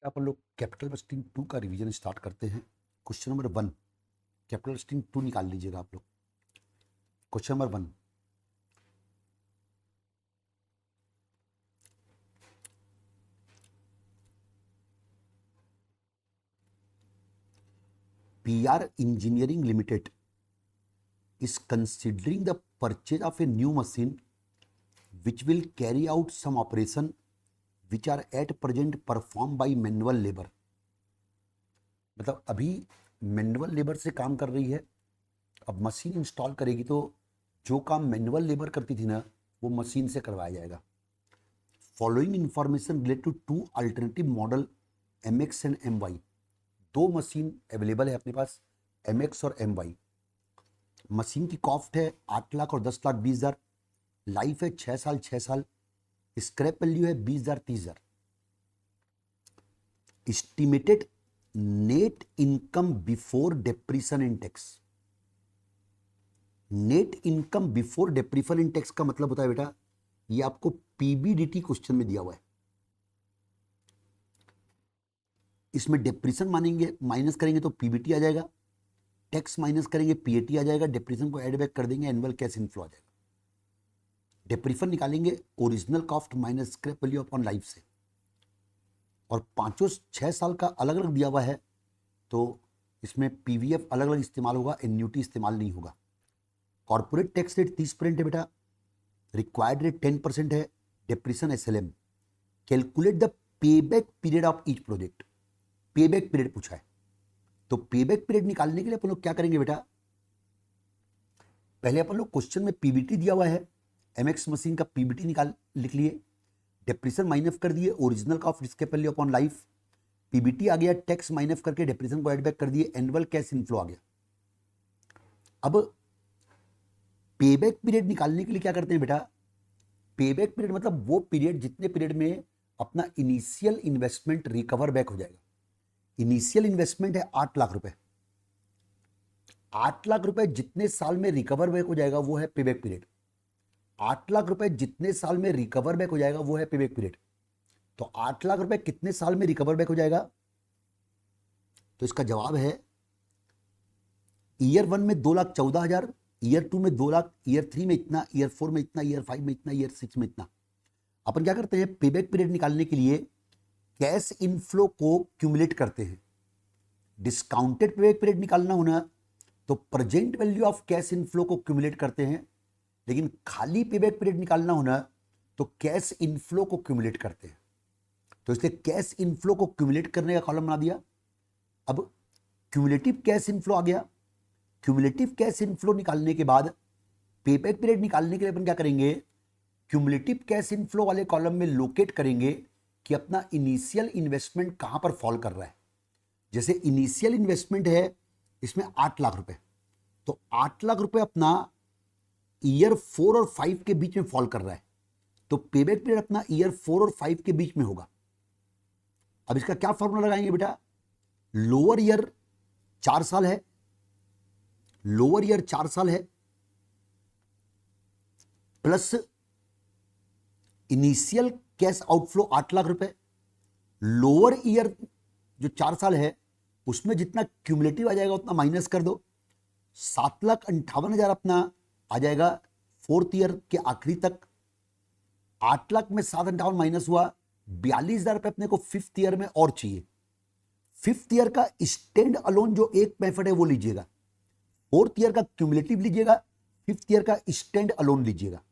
अपन लोग capital budgeting 2 का revision start करते हैं। क्वेश्चन नंबर 1 कैपिटल बजटिंग 2 निकाल लीजिएगा आप लोग। Question number 1, PR Engineering Limited is considering the purchase of a new machine which will carry out some operation which are at present performed by manual labor। मतलब अभी manual labour से काम कर रही है, अब मशीन इंस्टॉल करेगी तो जो काम मैनुअल लेबर करती थी ना वो मशीन से करवाया जाएगा। Following information related to 2 alternative model MX and MY। 2 machine available है अपने पास, MX और MY। मशीन की कॉस्ट है 8 लाख और 10 लाख 20 हज़ार, लाइफ है 6 साल 6 साल, स्क्रैप वैल्यू है 20 हज़ार 30 हज़ार। Estimated net income before depreciation and tax. Net income before depreciation and tax का मतलब होता है बेटा, ये आपको PBDT क्वेश्चन में दिया हुआ है। इसमें डेप्रीशन मानेंगे, माइनस करेंगे तो PBT आ जाएगा, टैक्स माइनस करेंगे PAT आ जाएगा, डेप्रीशन को ऐड बैक कर देंगे एनुअल कैश इनफ्लो आ जाएगा। डेप्रीशन निकालेंगे original cost minus scrap value upon life से, और पांचों 6 साल का अलग अलग दिया हुआ है तो इसमें PVF अलग अलग इस्तेमाल होगा, एन्यूटी इस्तेमाल नहीं होगा। कॉर्पोरेट टैक्स रेट 30% है बेटा, रिक्वायर्ड रेट 10% है, डेप्रीशन SLM। Calculate the payback period of each project. Payback period पूछा है तो पेबैक पीरियड निकालने के लिए अपन लोग क्या करेंगे बेटा, पहले अपन लोग क्वेश्चन में PBT दिया हुआ है, MX मशीन का PBT निकाल लिख लिए, डेप्रीशन माइनस कर दिए, original cost scrap value upon life, PBT आ गया, टैक्स माइनस करके डेप्रीशन को ऐड बैक कर दिए, एनुअल कैश इनफ्लो आ गया। अब पेबैक पीरियड निकालने के लिए क्या करते हैं बेटा, पेबैक पीरियड मतलब वो पीरियड जितने पीरियड में अपना इनिशियल इन्वेस्टमेंट रिकवर बैक हो जाएगा। इनिशियल इन्वेस्टमेंट है 8 लाख रुपए, 8 लाख रुपए जितने साल में रिकवर बैक हो जाएगा वो है पेबैक पीरियड। 8 लाख रुपए जितने साल में रिकवर बैक हो जाएगा वो है पेबैक पीरियड। तो 8 लाख रुपए कितने साल में रिकवर बैक हो जाएगा, तो इसका जवाब है ईयर 1 में 2,14,000, ईयर 2 में 2 लाख, ईयर 3 में इतना, ईयर 4 में इतना, ईयर 5 में इतना, ईयर 6 में इतना। अपन क्या करते हैं, पेबैक पीरियड निकालने के लिए कैश इनफ्लो को क्यूमुलेट करते हैं। डिस्काउंटेड पेबैक पीरियड निकालना होना तो present value of cash inflow को क्यूमुलेट करते हैं, लेकिन खाली पेबैक पीरियड निकालना होना तो कैश इनफ्लो को क्यूमुलेट करते हैं। तो इसलिए कैश इनफ्लो को क्यूमुलेट करने का कॉलम बना दिया। अब क्यूमुलेटिव कैश इनफ्लो आ गया, क्यूमुलेटिव कैश इनफ्लो निकालने के बाद पेबैक पीरियड निकालने के लिए अपन क्या करेंगे, क्यूमुलेटिव कैश इनफ्लो वाले कॉलम में लोकेट करेंगे कि अपना इनिशियल इन्वेस्टमेंट कहां पर फॉल कर रहा है। जैसे इनिशियल इन्वेस्टमेंट है इसमें 8 लाख रुपए, तो 8 लाख रुपए अपना ईयर 4 और 5 के बीच में फॉल कर रहा है, तो पेबैक पीरियड अपना ईयर 4 और 5 के बीच में होगा। अब इसका क्या फॉर्मूला लगाएंगे बेटा, लोअर ईयर 4 साल है, लोअर ईयर 4 साल है, plus initial cash outflow 8 lakh रुपए, लोअर ईयर जो 4 साल है उसमें जितना क्यूमुलेटिव आ जाएगा उतना माइनस कर दो, 7,58,000 अपना आ जाएगा 4th ईयर के आखिरी तक। 8 लाख में 7,58,000 माइनस हुआ, 42,000 रुपए अपने को 5th ईयर में और चाहिए। 5th ईयर का स्टैंड अलोन जो एक मेथड है वो लीजिएगा, 4th ईयर का क्यूमुलेटिव लीजिएगा, 5th ईयर का स्टैंड अलोन लीजिएगा।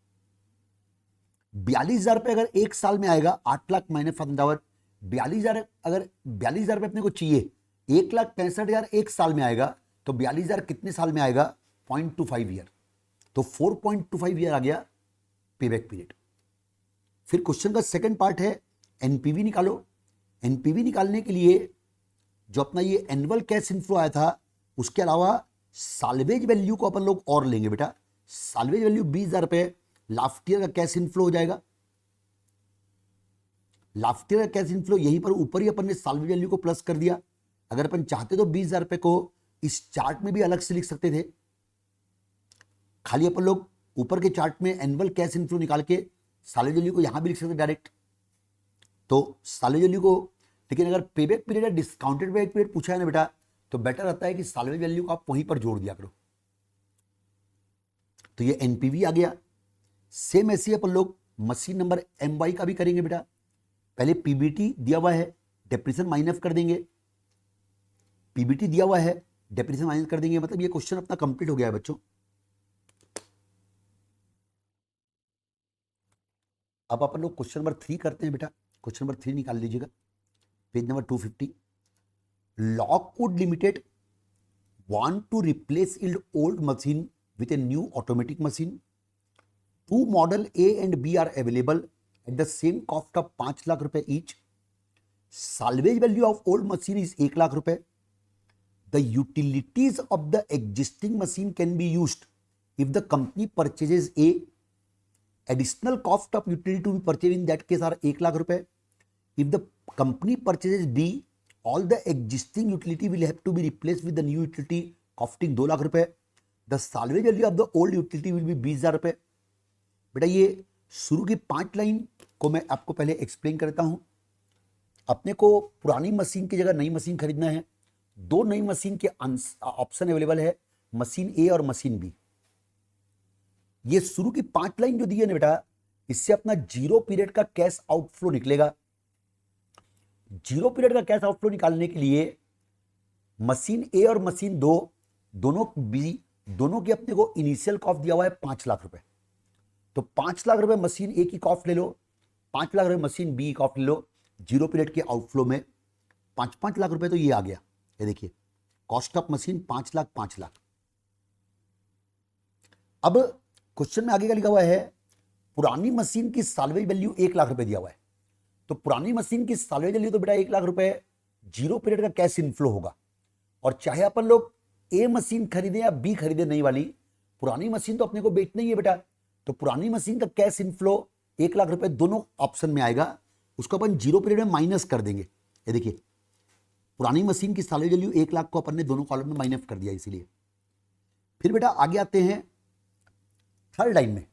42,000 रुपए अगर एक साल में आएगा, 8 लाख माइनस 7,58,000, 42,000 अगर 42,000 रुपए अपने को चाहिए, 1,65,000 एक साल में आएगा, तो 42,000 कितने साल में आएगा, 0.25 ईयर, तो 4.25 ईयर आ गया पेबैक पीरियड। फिर क्वेश्चन का सेकंड पार्ट है एनपीवी निकालो। एनपीवी निकालने के लिए जो अपना ये एनुअल कैश इनफ्लो आया था उसके अलावा साल्वेज वैल्यू को अपन लोग और लेंगे बेटा। साल्वेज वैल्यू 20,000 रुपए लास्ट ईयर का कैश इनफ्लो हो जाएगा। लास्ट ईयर का कैश इनफ्लो यहीं पर ऊपर ही अपन ने साल्वेज वैल्यू को प्लस कर दिया। अगर अपन चाहते तो 20,000 रुपए को इस चार्ट में भी अलग से लिख सकते थे, खाली अपन लोग ऊपर के चार्ट में एनुअल कैश इनफ्लो निकाल के साल्वेज वैल्यू को यहां भी लिख सकते डायरेक्ट। तो साल्वेज वैल्यू को लेकिन अगर पेबैक पीरियड या डिस्काउंटेड पेबैक पीरियड पूछा है ना बेटा, तो बेटर रहता है कि साल्वेज वैल्यू को आप वहीं पर जोड़ दिया करो। तो ये एनपीवी आ गया। सेम ऐसे अपन लोग मशीन नंबर MY का भी करेंगे बेटा। पहले पीबीटी दिया हुआ है, डेप्रिसिएशन माइनस कर देंगे, पीबीटी दिया हुआ है, डेप्रिसिएशन माइनस कर देंगे, मतलब ये क्वेश्चन अपना कंप्लीट हो गया है बच्चों। अब अपन लोग क्वेश्चन नंबर 3 करते हैं बेटा। क्वेश्चन नंबर 3 निकाल लीजिएगा, page number 250। Lockwood limited want to replace its old machine with a new automatic machine. Two model A and B are available at the same cost of 5 lakh रुपए each. Salvage value of old machine is 1 lakh रुपए. The utilities of the existing machine can be used if the company purchases A. Additional cost of utility to be purchased in that case are 1 lakh रुपए. If the company purchases B, all the existing utility will have to be replaced with the new utility costing 2 lakh रुपए. The salvage value of the old utility will be 20,000 रुपए. बेटा ये शुरू की 5 line को मैं आपको पहले एक्सप्लेन करता हूं। अपने को पुरानी मशीन की जगह नई मशीन खरीदना है। 2 नई मशीन के ऑप्शन अवेलेबल है, मशीन ए और मशीन बी। ये शुरू की 5 लाइन जो दी है ना बेटा, इससे अपना 0 पीरियड का कैश आउटफ्लो निकलेगा। 0 पीरियड का कैश आउटफ्लो निकालने के लिए मशीन ए और मशीन दोनों की अपने को इनिशियल कॉस्ट दिया हुआ है 5 लाख रुपए। तो 5 लाख रुपए मशीन ए की कॉस्ट ले लो, 5 लाख रुपए मशीन बी की कॉस्ट ले लो। 0 पीरियड के आउटफ्लो में 5-5 लाख रुपए तो ये आ गया। ये देखिए cost of machine 5 lakh 5 lakh. अब क्वेश्चन में आगे का लिखा हुआ है पुरानी मशीन की साल्वेज वैल्यू 1 लाख रुपए दिया हुआ है। तो पुरानी मशीन की साल्वेज वैल्यू तो बेटा 1 लाख रुपए 0 पीरियड का कैश इनफ्लो होगा। और चाहे अपन लोग ए मशीन खरीदे या बी खरीदे नई वाली, पुरानी मशीन तो अपने को बेचनी है बेटा। तो पुरानी मशीन का कैश इनफ्लो 1 लाख रुपए दोनों ऑप्शन में आएगा, उसको अपन 0 पीरियड में माइनस कर देंगे। ये देखिए पुरानी मशीन की साल्वेज वैल्यू 1 लाख को अपन ने दोनों कॉलम में माइनस कर दिया। इसीलिए फिर बेटा आगे आते हैं थर्ड लाइन में।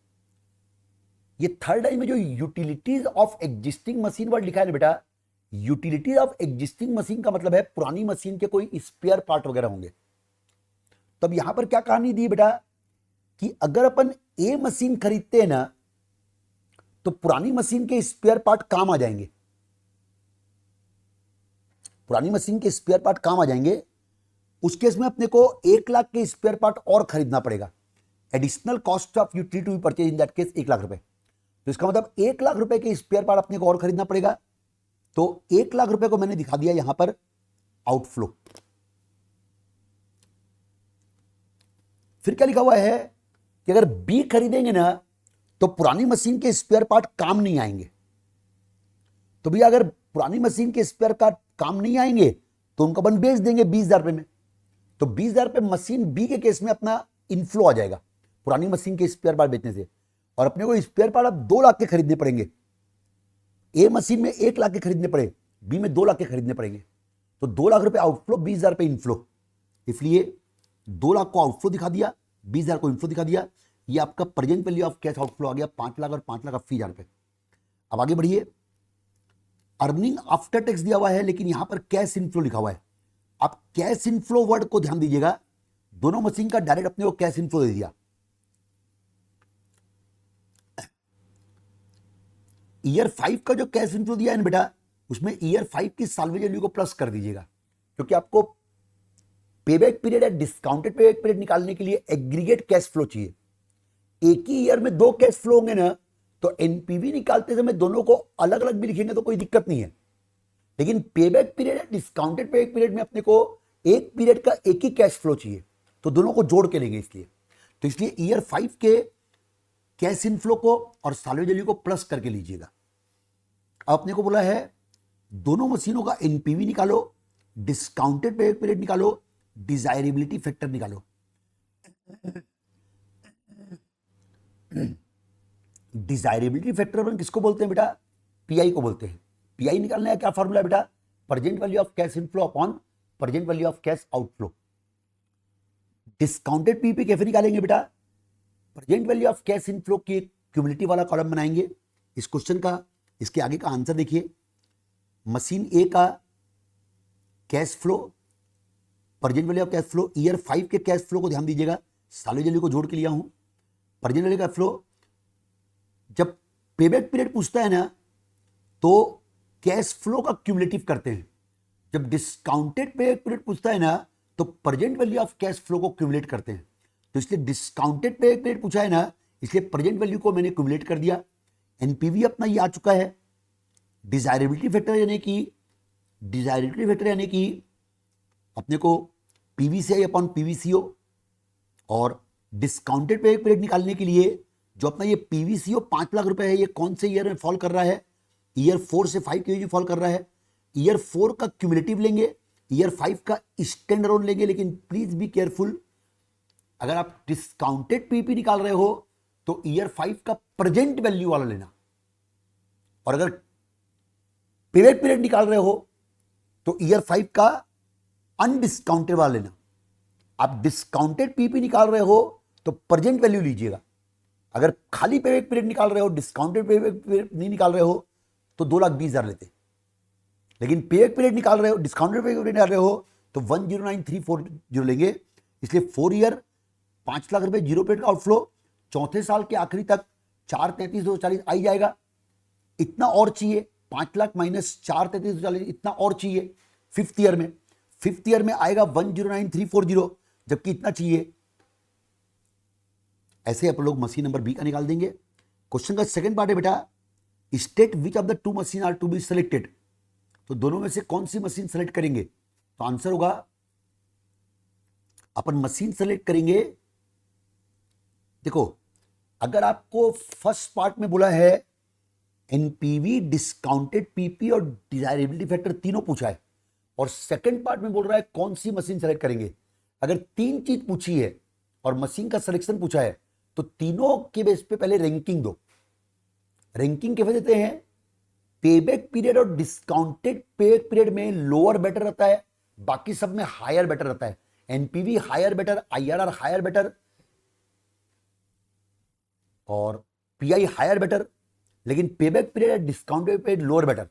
ये थर्ड लाइन में जो utilities of existing machine word लिखा है ना बेटा, यूटिलिटीज ऑफ एग्जिस्टिंग मशीन का मतलब है पुरानी मशीन के कोई स्पेयर पार्ट वगैरह होंगे। तब यहां पर क्या कहानी दी बेटा कि अगर अपन ए मशीन खरीदते हैं ना, तो पुरानी मशीन के स्पेयर पार्ट काम आ जाएंगे। पुरानी मशीन के स्पेयर पार्ट काम आ जाएंगे। उस केस में अपने को 1 लाख के स्पेयर पार्ट और खरीदना पड़ेगा। Additional cost of utility to be purchase in that case 1 lakh रुपए। तो इसका मतलब 1 लाख रुपए के स्पेयर पार्ट अपने को और खरीदना पड़ेगा। तो 1 लाख रुपए को मैंने दिखा दिया यहां पर आउटफ्लो। फिर क्या लिखा हुआ है कि अगर बी खरीदेंगे ना, तो पुरानी मशीन के स्पेयर पार्ट काम नहीं आएंगे। तो भैया अगर पुरानी मशीन के स्पेयर पार्ट काम नहीं आएंगे तो उनको अपन बेच देंगे 20,000 रुपए में। तो 20,000 रुपए मशीन बी के केस में अपना इनफ्लो आ जाएगा पुरानी मशीन के स्पेयर पार्ट बेचने से। और अपने को स्पेयर पार्ट अब 2 लाख के खरीदने पड़ेंगे। ए मशीन में 1 लाख के खरीदने पड़े, बी में 2 लाख के खरीदने पड़ेंगे। तो 2 लाख रुपए आउटफ्लो, 20,000 रुपए इनफ्लो। इसलिए 2 लाख को आउटफ्लो दिखा दिया, 20,000 को इनफ्लो दिखा दिया। ये आपका present value of cash outflow आ गया 5 लाख और 5 लाख 80,000 रुपए। अब आगे बढ़िए। अर्निंग आफ्टर टैक्स दिया हुआ है, लेकिन यहां पर कैश इनफ्लो लिखा हुआ है। आप कैश इनफ्लो वर्ड को ध्यान दीजिएगा। दोनों मशीन का डायरेक्ट अपने को कैश इनफ्लो दे दिया। ईयर 5 का जो कैश इनफ्लो दिया है ना बेटा, उसमें ईयर 5 की साल्वेज वैल्यू को प्लस कर दीजिएगा, क्योंकि आपको पेबैक पीरियड या डिस्काउंटेड पेबैक पीरियड निकालने के लिए एग्रीगेट कैश फ्लो चाहिए। एक ही ईयर में 2 कैश फ्लो होंगे ना, तो एनपीवी निकालते समय दोनों को अलग अलग भी लिखेंगे तो कोई दिक्कत नहीं है। लेकिन पेबैक पीरियड या डिस्काउंटेड पेबैक पीरियड में अपने को एक पीरियड का एक ही कैश फ्लो चाहिए, तो दोनों को जोड़ के लेंगे। इसलिए ईयर 5 के कैश इनफ्लो को और साल्वेज वैल्यू को प्लस करके लीजिएगा। अब अपने को बोला है दोनों मशीनों का एनपीवी निकालो, डिस्काउंटेड पेबैक पीरियड निकालो, डिजायरेबिलिटी फैक्टर निकालो। डिजायरेबिलिटी फैक्टर अपन किसको बोलते हैं बेटा? पीआई को बोलते हैं। पीआई निकालने का क्या फॉर्मूला है बेटा? Present value of cash inflow upon present value of cash outflow. Discounted PP कैसे निकालेंगे बेटा? Present value of cash inflow की क्यूमुलेटिव वाला कॉलम बनाएंगे। इस क्वेश्चन का इसके आगे का आंसर देखिए। मशीन ए का cash flow, present value of cash flow, year 5 के कैश फ्लो को ध्यान दीजिएगा, सालों वैल्यू को जोड़ के लिया हूं। प्रेजेंट वैल्यू कैश फ्लो, जब पेबैक पीरियड पूछता है ना तो कैश फ्लो का क्यूमुलेटिव करते हैं। जब डिस्काउंटेड पेबैक पीरियड पूछता है ना तो present value of cash flow को क्यूमुलेट करते हैं। तो इसलिए डिस्काउंटेड पेबैक पीरियड पूछा है ना, इसलिए प्रेजेंट वैल्यू को मैंने क्यूमुलेट कर दिया। एनपीवी अपना ये आ चुका है। डिजायरेबिलिटी फैक्टर यानी कि अपने को पीवीसीआई अपॉन पीवीसीओ, और डिस्काउंटेड पेबैक पीरियड निकालने के लिए जो अपना ये पीवीसीओ 5 लाख रुपए है, ये कौन से ईयर में फॉल कर रहा है? ईयर 4 से 5 के बीच में फॉल कर रहा है। ईयर 4 का क्यूमुलेटिव लेंगे, ईयर 5 का स्टैंड अलोन लेंगे, लेकिन प्लीज बी केयरफुल, अगर आप डिस्काउंटेड पीपी निकाल रहे हो तो ईयर 5 का प्रेजेंट वैल्यू वाला लेना, और अगर पेबैक पीरियड निकाल रहे हो तो ईयर 5 का अनडिस्काउंटेड वाला लेना। आप डिस्काउंटेड पीपी निकाल रहे हो तो प्रेजेंट वैल्यू लीजिएगा। अगर खाली पेबैक पीरियड निकाल रहे हो, डिस्काउंटेड पेबैक पीरियड नहीं निकाल रहे हो, तो 2,20,000 लेते। लेकिन पेबैक पीरियड निकाल रहे हो, डिस्काउंटेड पेबैक पीरियड निकाल रहे हो तो 109,340 लेंगे। इसलिए 4 ईयर 5 लाख रुपए जीरो पीरियड का आउटफ्लो, चौथे साल के आखिरी तक 4,33,240 आई जाएगा। इतना और चाहिए, 5 लाख माइनस 4,33,240 इतना और चाहिए। फिफ्थ ईयर में आएगा 109,340, जबकि इतना चाहिए। ऐसे आप लोग मशीन नंबर बी का निकाल देंगे। क्वेश्चन का सेकंड पार्ट है बेटा, state which of the two machine are to be selected. तो दोनों में से कौन सी मशीन सेलेक्ट करेंगे? तो आंसर होगा अपन मशीन सेलेक्ट करेंगे। देखो, अगर आपको फर्स्ट पार्ट में बोला है एनपीवी, डिस्काउंटेड पीपी और डिजायरेबिलिटी फैक्टर तीनों पूछा है, और सेकंड पार्ट में बोल रहा है कौन सी मशीन सेलेक्ट करेंगे। अगर तीन चीज पूछी है और मशीन का सिलेक्शन पूछा है तो तीनों के बेस पे पहले रैंकिंग दो। रैंकिंग कैसे देते हैं? पेबैक पीरियड और डिस्काउंटेड पेबैक पीरियड में लोअर बेटर रहता है, बाकी सब में हायर बेटर रहता है। NPV higher better, IRR higher better और पीआई हायर बेटर, लेकिन payback period discounted period lower better.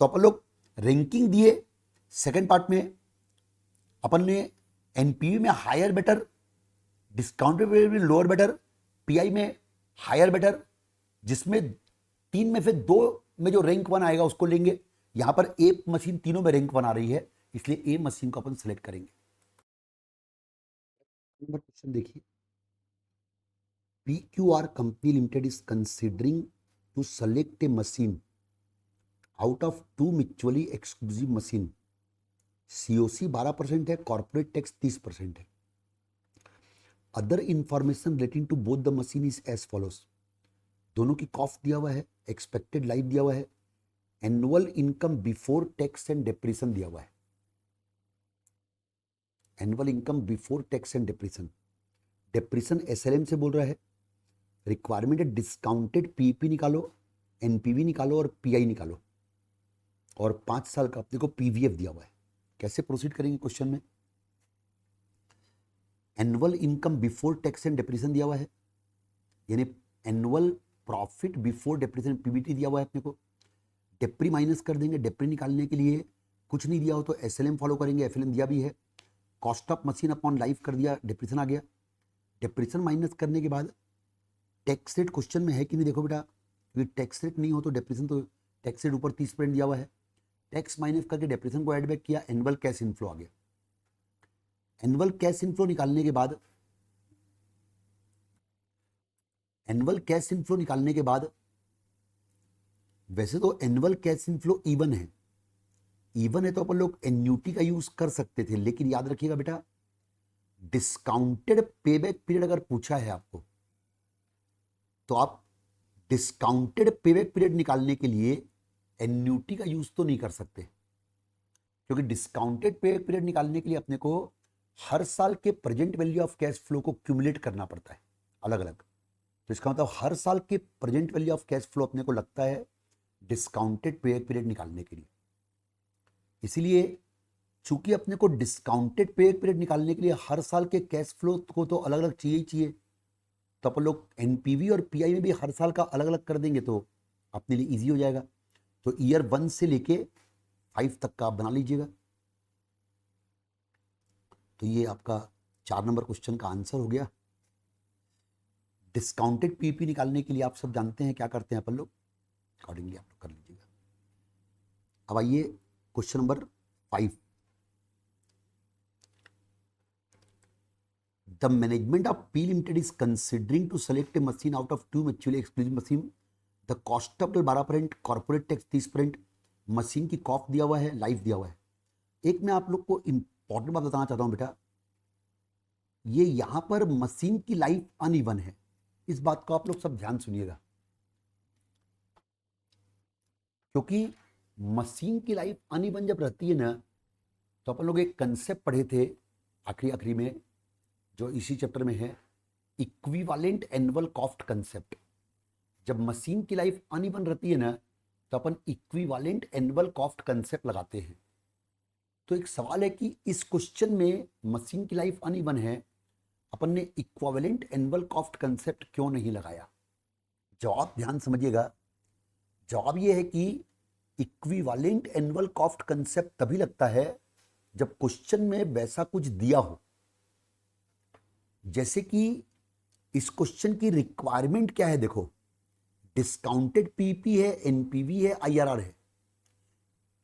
तो अपन लोग रैंकिंग दिए। सेकंड पार्ट में अपन ने एनपीवी में हायर बेटर, डिस्काउंटेड पीरियड में लोअर बेटर, पीआई में हायर बेटर, जिसमें तीन में से दो में जो रैंक 1 आएगा उसको लेंगे। यहां पर ए मशीन तीनों में रैंक 1 आ रही है, इसलिए ए मशीन को अपन सिलेक्ट करेंगे। नंबर क्वेश्चन देखिए, PQR company limited is considering to select a machine out of 2 mutually exclusive machine. COC 12% है, कॉर्पोरेट टैक्स 30% है। Other information relating to both the machine is as follows. दोनों की cost दिया हुआ है, expected life दिया हुआ है, annual income before tax and depreciation दिया हुआ है। Annual income before tax and depreciation, depreciation SLM से बोल रहा है। रिक्वायरमेंट है डिस्काउंटेड पीपी निकालो, एनपीवी निकालो और पीआई निकालो, और 5 साल का अपने को पीवीएफ दिया हुआ है। कैसे प्रोसीड करेंगे क्वेश्चन में? Annual income before tax and depreciation दिया हुआ है, यानी annual profit before depreciation PBT दिया हुआ है अपने को। डेप्री माइनस कर देंगे। डेप्री निकालने के लिए कुछ नहीं दिया हो तो एसएलएम फॉलो करेंगे, एफएलएम दिया भी है। Cost of machine upon life कर दिया, डेप्रिसिएशन आ गया। डेप्रिसिएशन माइनस करने के बाद टैक्स रेट क्वेश्चन में है कि नहीं, देखो बेटा, क्योंकि टैक्स रेट नहीं हो तो डेप्रिसिएशन, तो टैक्स रेट ऊपर 30% दिया हुआ है। टैक्स माइनस करके डेप्रिसिएशन को ऐड बैक किया, एनुअल कैश इनफ्लो आ गया। एनुअल कैश इनफ्लो निकालने के बाद वैसे तो एनुअल कैश इनफ्लो इवन है तो अपन लोग एन्यूटी का यूज कर सकते थे, लेकिन याद रखिएगा बेटा, डिस्काउंटेड पेबैक पीरियड अगर पूछा है आपको तो आप डिस्काउंटेड पेबैक पीरियड निकालने के लिए एन्यूटी का यूज तो नहीं कर सकते, क्योंकि डिस्काउंटेड पेबैक पीरियड निकालने के लिए अपने को हर साल के present value of cash flow को क्यूमुलेट करना पड़ता है अलग अलग। तो इसका मतलब हर साल के present value of cash flow अपने को लगता है डिस्काउंटेड पेबैक पीरियड निकालने के लिए। इसीलिए चूंकि अपने को डिस्काउंटेड पेबैक पीरियड निकालने के लिए हर साल के कैश फ्लो को तो अलग अलग चाहिए, तो अपन लोग एनपीवी और पीआई में भी हर साल का अलग अलग कर देंगे तो अपने लिए ईजी हो जाएगा। तो ईयर 1 से लेके 5 तक का आप बना लीजिएगा। तो ये आपका 4 नंबर क्वेश्चन का आंसर हो गया। डिस्काउंटेड पीपी निकालने के लिए आप सब जानते हैं क्या करते हैं अपन लोग, अकॉर्डिंगली आप लोग कर लीजिएगा। अब आइए question number 5। The management of P Limited is considering to select a machine out of 2 mutually exclusive machine. The cost of 12%, corporate tax 30%, machine की कॉस्ट दिया हुआ है, लाइफ दिया हुआ है। एक मैं आप लोग को इंपॉर्टेंट बात बताना चाहता हूं बेटा, ये यहां पर मशीन की लाइफ अनइवन है, इस बात को आप लोग सब ध्यान सुनिएगा, क्योंकि मशीन की लाइफ अनइवन जब रहती है ना, तो अपन लोग एक कंसेप्ट पढ़े थे आखिरी में, जो इसी चैप्टर में है, इक्विवेलेंट एनुअल कॉस्ट कंसेप्ट। जब मशीन की लाइफ अनइवन रहती है ना, तो अपन इक्विवेलेंट एनुअल कॉस्ट कंसेप्ट लगाते हैं। तो एक सवाल है कि इस क्वेश्चन में मशीन की लाइफ अनइवन है, अपन ने इक्विवेलेंट एनुअल कॉस्ट कंसेप्ट क्यों नहीं लगाया? जवाब ध्यान समझिएगा। जवाब यह है कि इक्विवेलेंट एनुअल कॉस्ट कंसेप्ट तभी लगता है जब क्वेश्चन में वैसा कुछ दिया हो, जैसे कि इस क्वेश्चन की रिक्वायरमेंट क्या है, देखो डिस्काउंटेड पीपी है, एनपीवी है, आईआरआर है।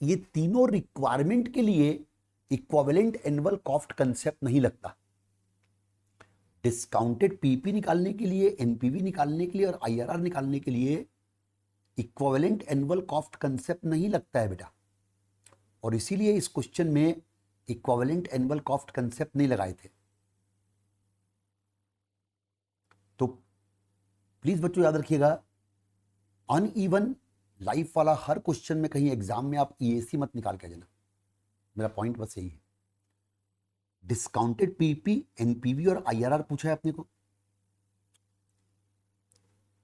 ये तीनों रिक्वायरमेंट के लिए इक्विवेलेंट एनुअल कॉस्ट कंसेप्ट नहीं लगता। डिस्काउंटेड पीपी निकालने के लिए, एनपीवी निकालने के लिए और आईआरआर निकालने के लिए इक्विवेलेंट एनुअल कॉस्ट कंसेप्ट नहीं लगता है बेटा, और इसीलिए इस क्वेश्चन में इक्विवेलेंट एनुअल कॉस्ट कंसेप्ट नहीं लगाए थे। तो प्लीज बच्चों याद रखिएगा, अनइवन लाइफ वाला हर क्वेश्चन में कहीं एग्जाम में आप ईएसी मत निकाल के जाना, मेरा पॉइंट बस यही है। डिस्काउंटेड पीपी, एनपीवी और आईआरआर पूछा है अपने को,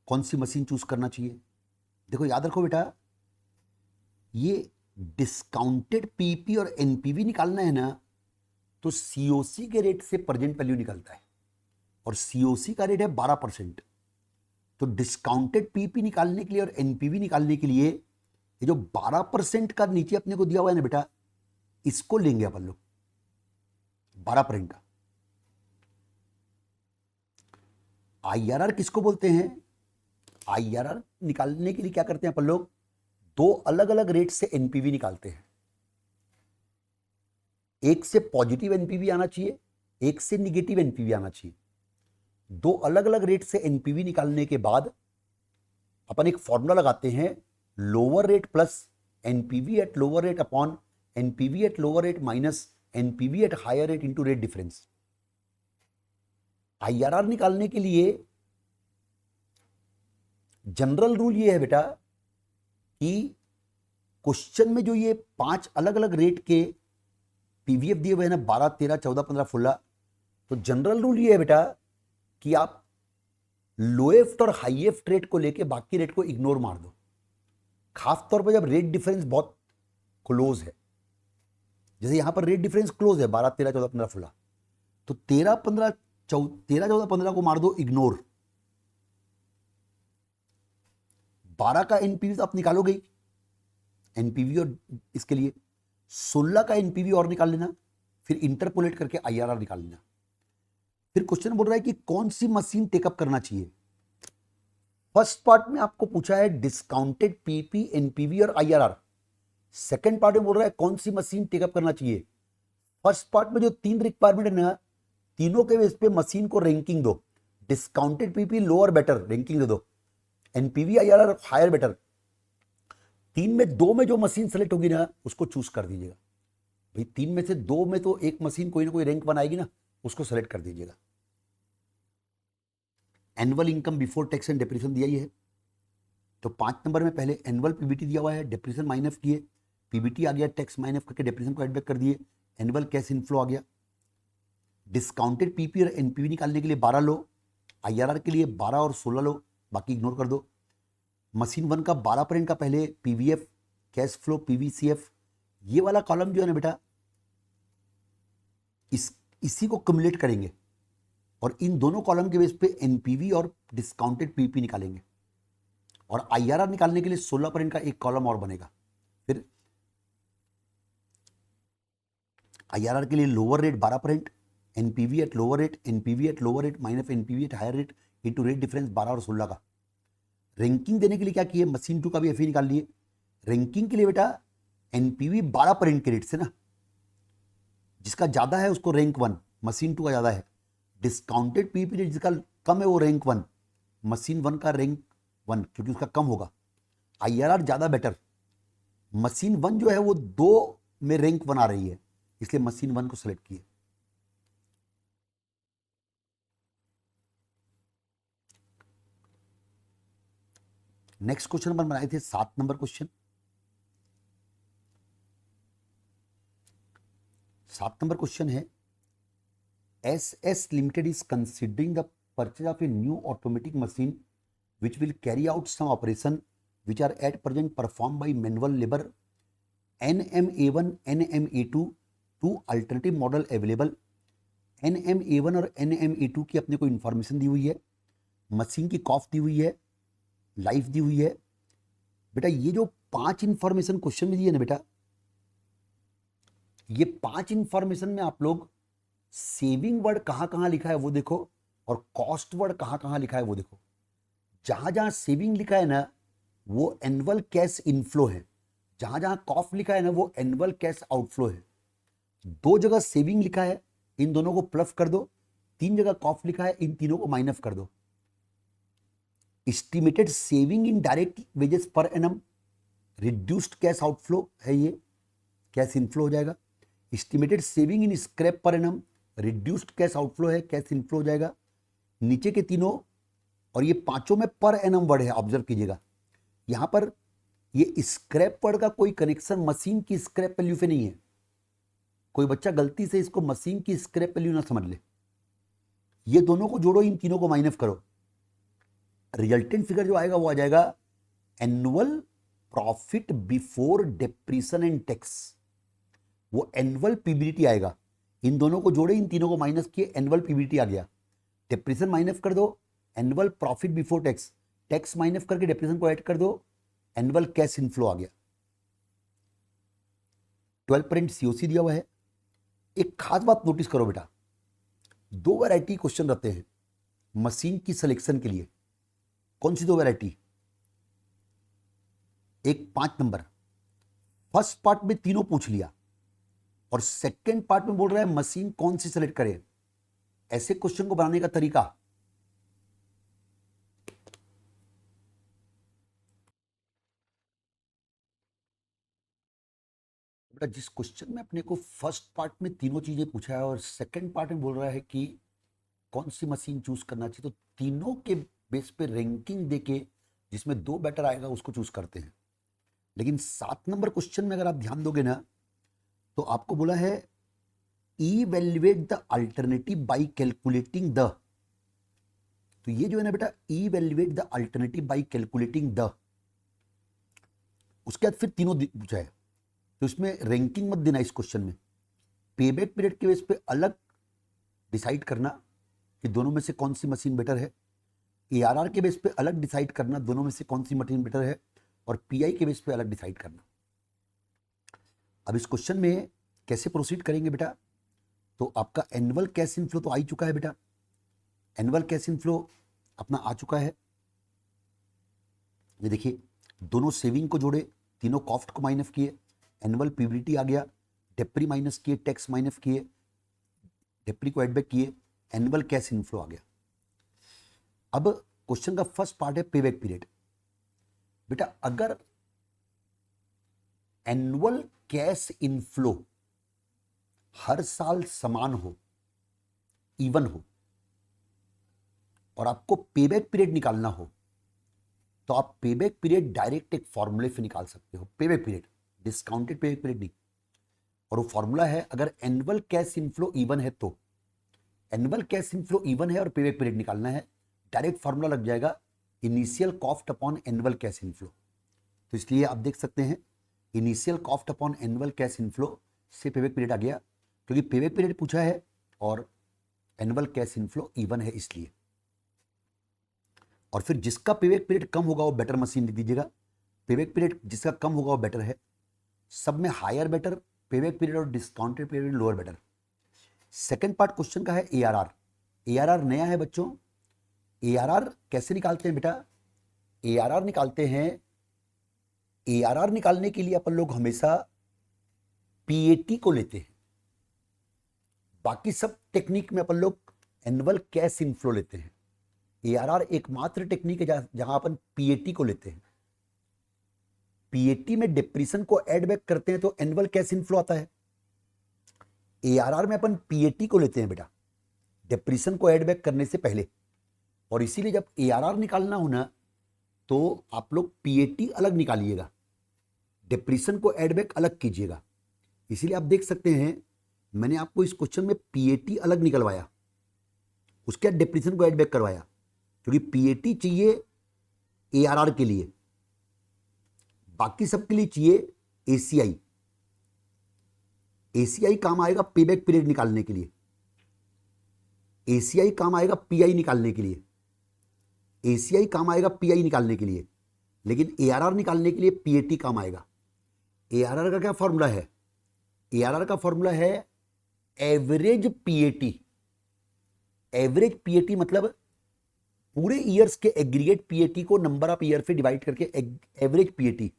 कौन सी मशीन चूज करना चाहिए? देखो याद रखो बेटा, ये डिस्काउंटेड पीपी और एनपीवी निकालना है ना, तो सीओसी के रेट से प्रेजेंट वैल्यू निकलता है, और सीओसी का रेट है 12%। तो डिस्काउंटेड पीपी निकालने के लिए और एनपीवी निकालने के लिए ये जो 12% का नीचे अपने को दिया हुआ है ना बेटा, इसको लेंगे अपन लोग 12% का। आईआरआर किसको बोलते हैं? आईआरआर निकालने के लिए क्या करते हैं अपन लोग, दो अलग अलग रेट से एनपीवी निकालते हैं। एक से पॉजिटिव एनपीवी आना चाहिए, एक से निगेटिव एनपीवी आना चाहिए। दो अलग अलग रेट से एनपीवी निकालने के बाद अपन एक फॉर्मूला लगाते हैं, lower rate plus NPV at lower rate upon NPV at lower rate minus NPV at higher rate into rate difference. IRR निकालने के लिए जनरल रूल ये है बेटा कि क्वेश्चन में जो ये 5 अलग अलग रेट के पीवीएफ दिए हुए हैं ना, 12, 13, 14, 15, 16, तो जनरल रूल ये है बेटा कि आप लोएफ्ट और हाईएफ्ट रेट को लेके बाकी रेट को इग्नोर मार दो, खास तौर पर जब रेट डिफरेंस बहुत क्लोज है। जैसे यहां पर रेट डिफरेंस क्लोज है 12, 13, 14, 15, 16, तो 13, 14, 15 को मार दो इग्नोर। 12 का एनपीवी आप निकालोगे ही, एनपीवी और इसके लिए 16 का एनपीवी और निकाल लेना, फिर इंटरपोलेट करके आईआरआर निकाल लेना। फिर क्वेश्चन बोल रहा है कि कौन सी मशीन टेकअप करना चाहिए। फर्स्ट पार्ट में आपको पूछा है डिस्काउंटेड पीपी, एनपीवी और आईआरआर। सेकंड पार्ट में बोल रहा है कौन सी मशीन टेकअप करना चाहिए। फर्स्ट पार्ट में जो 3 रिक्वायरमेंट है ना, तीनों के बेस पे मशीन को रैंकिंग दो। Discounted PP lower better ranking दे दो, एनपीवी आईआरआर हायर बेटर। 3 में 2 में जो मशीन सेलेक्ट होगी ना, उसको चूज कर दीजिएगा भाई। 3 में से 2 में तो एक मशीन कोई ना कोई रैंक बनाएगी ना, उसको सेलेक्ट कर दीजिएगा। Annual income before tax and depreciation दिया ही है, तो 5 नंबर में पहले एनुअल पीबीटी दिया हुआ है, डेप्रिसिएशन माइनस किए, पीबीटी आ गया, टैक्स माइनस करके डेप्रिसिएशन को एड बैक कर दिए, एनुअल कैश इनफ्लो आ गया। डिस्काउंटेड पीपी और एनपीवी निकालने के लिए 12 लो, आईआरआर के लिए 12 और 16 लो, बाकी इग्नोर कर दो। मशीन 1 का 12% का पहले पीवीएफ, कैश फ्लो, पीवीसीएफ, ये वाला कॉलम जो है ना बेटा, इसी को कम्युलेट करेंगे और इन दोनों कॉलम के बेस पे एनपीवी और डिस्काउंटेड पीपी निकालेंगे। और आईआरआर निकालने के लिए 16% का एक कॉलम और बनेगा। फिर आईआरआर के लिए lower rate 12%, NPV at lower rate, NPV at lower rate minus NPV at higher rate into rate difference 12 और 16 का। रैंकिंग देने के लिए क्या किए, मशीन 2 का भी एफई निकाल लिए। रैंकिंग के लिए बेटा एनपीवी 12 पर इंड के रेट से ना, जिसका ज्यादा है उसको रैंक 1, मशीन 2 का ज्यादा है। डिस्काउंटेड पी पीरियड जिसका कम है वो रैंक 1, मशीन 1 का रैंक 1 क्योंकि उसका कम होगा। आईआरआर ज्यादा बेटर, मशीन 1 जो है वो 2 में रैंक 1 आ रही है, इसलिए मशीन 1 को सिलेक्ट किए। नेक्स्ट क्वेश्चन अपन बनाए थे 7 नंबर क्वेश्चन। 7 नंबर क्वेश्चन है, S limited is considering the purchase of a new automatic machine which will carry out some operation which are at present performed by manual labor. NMA1 NMA2 two alternative model available. NMA1 और NMA2 की अपने को information दी हुई है, machine की cost दी हुई है, life दी हुई है। बेटा ये जो 5 इंफॉर्मेशन क्वेश्चन में दी है ना बेटा, ये 5 इंफॉर्मेशन में आप लोग सेविंग वर्ड कहां कहां लिखा है वो देखो, और कॉस्ट वर्ड कहां कहां लिखा है वो देखो। जहां जहां सेविंग लिखा है ना वो एनुअल कैश इनफ्लो है, जहां जहां कॉस्ट लिखा है ना वो एनुअल कैश आउटफ्लो है। 2 जगह सेविंग लिखा है, इन दोनों को प्लस कर दो। 3 जगह कॉस्ट लिखा है, इन तीनों को माइनस कर दो। Estimated saving in direct wages per annum, reduced cash outflow है, ये कैश इनफ्लो हो जाएगा। Estimated saving in scrap per annum, reduced cash outflow है, कैश इनफ्लो हो जाएगा। नीचे के तीनों और ये पांचों में पर एनम वर्ड है, ऑब्जर्व कीजिएगा। यहां पर ये स्क्रैप वर्ड का कोई कनेक्शन मशीन की स्क्रैप वैल्यू से नहीं है। कोई बच्चा गलती से इसको मशीन की स्क्रैप वैल्यू ना समझ ले। ये दोनों को जोड़ो, इन तीनों को माइनस करो, रिजल्टेंट फिगर जो आएगा वो आ जाएगा annual profit before depreciation and tax, वो एनुअल पीबीटी आएगा। इन दोनों को जोड़े, इन तीनों को माइनस किए, एनुअल पीबीटी आ गया। डेप्रिसिएशन माइनस कर दो, annual profit before tax, tax minus करके डेप्रिसिएशन को ऐड कर दो, एनुअल कैश इनफ्लो आ गया। 12% सीओसी दिया हुआ है। एक खास बात नोटिस करो बेटा, 2 वैरायटी क्वेश्चन रहते हैं मशीन की सिलेक्शन के लिए। कौन सी 2 वैरायटी? एक 5 नंबर, फर्स्ट पार्ट में तीनों पूछ लिया और सेकंड पार्ट में बोल रहा है मशीन कौन सी सिलेक्ट करे। ऐसे क्वेश्चन को बनाने का तरीका, बेटा जिस क्वेश्चन में अपने को फर्स्ट पार्ट में तीनों चीजें पूछा है और सेकंड पार्ट में बोल रहा है कि कौन सी मशीन चूज करना चाहिए, तो तीनों के बेस पे रैंकिंग देके जिसमें 2 बेटर आएगा उसको चूज करते हैं। लेकिन 7 नंबर क्वेश्चन में अगर आप ध्यान दोगे ना तो आपको बोला है evaluate the alternative bye calculating the, तो ये जो है ना बेटा evaluate the alternative bye calculating the, उसके बाद फिर तीनों पूछा है, तो इसमें रैंकिंग मत देना इस क्वेश्चन में। पेबैक पीरियड के बेस पे अलग डिसाइड करना कि दोनों में से कौन सी मशीन बेटर है, एआरआर के बेस पे अलग डिसाइड करना दोनों में से कौन सी मशीन बेटर है, और पीआई के बेस पे अलग डिसाइड करना। अब इस क्वेश्चन में कैसे प्रोसीड करेंगे बेटा, तो आपका एनुअल कैश इनफ्लो तो आ ही चुका है बेटा, एनुअल कैश इनफ्लो अपना आ चुका है। ये देखिए दोनों सेविंग को जोड़े, तीनों कॉस्ट को माइनस किए, एनुअल पीबीटी आ गया, डेप्री माइनस किए, टैक्स माइनस किए, डेप्री को एडबैक किए, एनुअल कैश इनफ्लो आ गया। अब क्वेश्चन का फर्स्ट पार्ट है पेबैक पीरियड। बेटा अगर एनुअल कैश इनफ्लो हर साल समान हो, इवन हो, और आपको पेबैक पीरियड निकालना हो तो आप पेबैक पीरियड डायरेक्ट एक फॉर्मूले से निकाल सकते हो। Payback period, discounted payback period नहीं, और वो फॉर्मूला है अगर एनुअल कैश इनफ्लो इवन है तो, एनुअल कैश इनफ्लो इवन है और पेबैक पीरियड निकालना है, डायरेक्ट फॉर्मूला लग जाएगा initial cost upon annual cash inflow. तो इसलिए आप देख सकते हैं initial cost upon annual cash inflow से पेबैक पीरियड आ गया, क्योंकि पेबैक पीरियड पूछा है और एनुअल कैश इनफ्लो इवन है इसलिए। और फिर जिसका पेबैक पीरियड कम होगा वो बेटर मशीन लिख दीजिएगा। पेबैक पीरियड जिसका कम होगा वो बेटर है, सब में हायर बेटर, पेबैक पीरियड और discounted period lower better. Second part question का है एआरआर। एआरआर नया है बच्चों। एआरआर कैसे निकालते हैं बेटा? एआरआर निकालते हैं, एआरआर निकालने के लिए अपन लोग हमेशा पीएटी को लेते हैं। बाकी सब टेक्निक में अपन लोग एनुअल कैश इनफ्लो लेते हैं। एआरआर एकमात्र टेक्निक है जहां अपन पीएटी को लेते हैं। पीएटी में डिप्रेशन को ऐड बैक करते हैं तो एनुअल कैश इनफ्लो आता है। एआरआर में अपन पीएटी को लेते हैं बेटा, डिप्रेशन को ऐड बैक करने से पहले। और इसीलिए जब एआरआर निकालना हो ना तो आप लोग पीएटी अलग निकालिएगा, डिप्रेशन को ऐड बैक अलग कीजिएगा। इसीलिए आप देख सकते हैं मैंने आपको इस क्वेश्चन में पीएटी अलग निकलवाया, उसके बाद डिप्रेशन को ऐड बैक करवाया, क्योंकि पीएटी चाहिए एआरआर के लिए, बाकी सबके लिए चाहिए एसीआई। एसीआई काम आएगा पेबैक पीरियड निकालने के लिए, एसीआई काम आएगा पीआई निकालने के लिए, एसीआई काम आएगा पीआई निकालने के लिए, लेकिन एआरआर निकालने के लिए पीएटी काम आएगा। एआरआर का क्या फॉर्मूला है? एआरआर का फॉर्मूला है एवरेज पीएटी। एवरेज पीएटी मतलब पूरे ईयर्स के एग्रीगेट पीएटी को नंबर ऑफ ईयर से डिवाइड करके एवरेज पीएटी।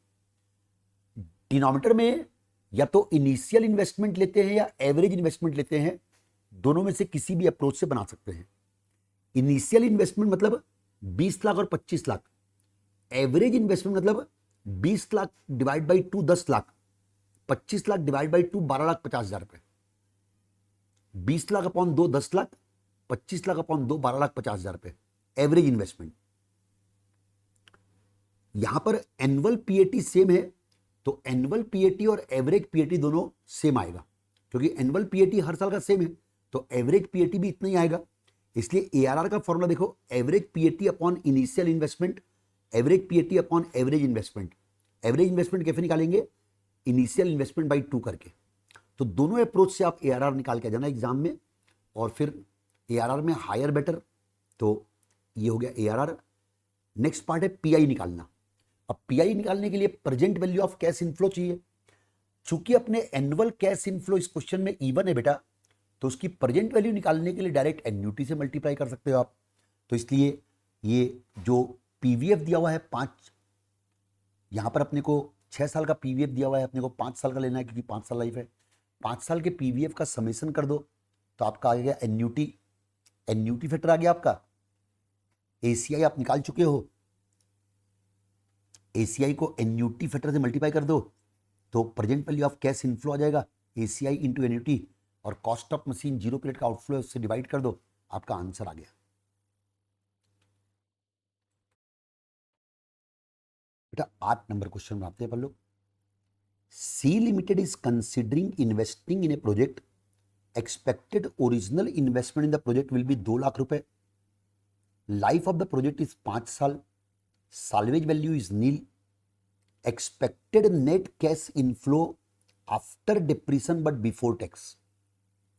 डिनोमिनेटर में या तो इनिशियल इन्वेस्टमेंट लेते हैं या एवरेज इन्वेस्टमेंट लेते हैं, दोनों में से किसी भी अप्रोच से बना सकते हैं। इनिशियल इन्वेस्टमेंट मतलब 20 लाख और 25 लाख, एवरेज इन्वेस्टमेंट मतलब 20 lakh divide by 2 10 lakh, 25 lakh divide by 2 12,50,000 रुपए, 20 लाख अपॉन 2 10 लाख, 25 लाख अपॉन 2 12,50,000 रुपए एवरेज इन्वेस्टमेंट। यहां पर एनुअल पीएटी सेम है तो एनुअल पीएटी और एवरेज पीएटी दोनों सेम आएगा, क्योंकि एनुअल पीएटी हर साल का सेम है तो एवरेज पीएटी भी इतना ही आएगा। इसलिए एआरआर का फॉर्मूला देखो, average PAT upon initial investment, average PAT upon average investment. Average investment कैसे निकालेंगे? इनिशियल इन्वेस्टमेंट बाई 2 करके। तो दोनों अप्रोच से आप एआरआर निकाल के जाना एग्जाम में, और फिर एआरआर में हायर बेटर। तो ये हो गया एआरआर। नेक्स्ट पार्ट है पीआई निकालना। अब पीआई निकालने के लिए present value of cash inflow चाहिए। चूंकि अपने एनुअल कैश इनफ्लो इस क्वेश्चन में इवन है बेटा, तो उसकी प्रेजेंट वैल्यू निकालने के लिए डायरेक्ट एन्युटी से मल्टीप्लाई कर सकते हो आप। तो इसलिए ये जो पीवीएफ दिया हुआ है 5, यहां पर अपने को 6 साल का पीवीएफ दिया हुआ है, अपने को 5 साल का लेना है क्योंकि 5 साल लाइफ है। 5 साल के पीवीएफ का समेशन कर दो तो आपका आ गया एन्युटी। एन्युटी फैक्टर आ गया आपका। एसीआई आप निकाल चुके हो, एसीआई को एन्युटी फैक्टर से मल्टीप्लाई कर दो तो present value of cash inflow आ जाएगा, एसीआई इंटू एन्युटी, और कॉस्ट ऑफ मशीन 0 पीरियड का आउटफ्लो है उससे डिवाइड कर दो, आपका आंसर आ गया। बेटा 8 नंबर क्वेश्चन बनाते हैं अपन लोग। C limited is considering investing in a project, expected original investment in the project will be 2 lakh रुपए, life of the project is 5 साल, salvage value is nil, expected net cash inflow after depression but before tax.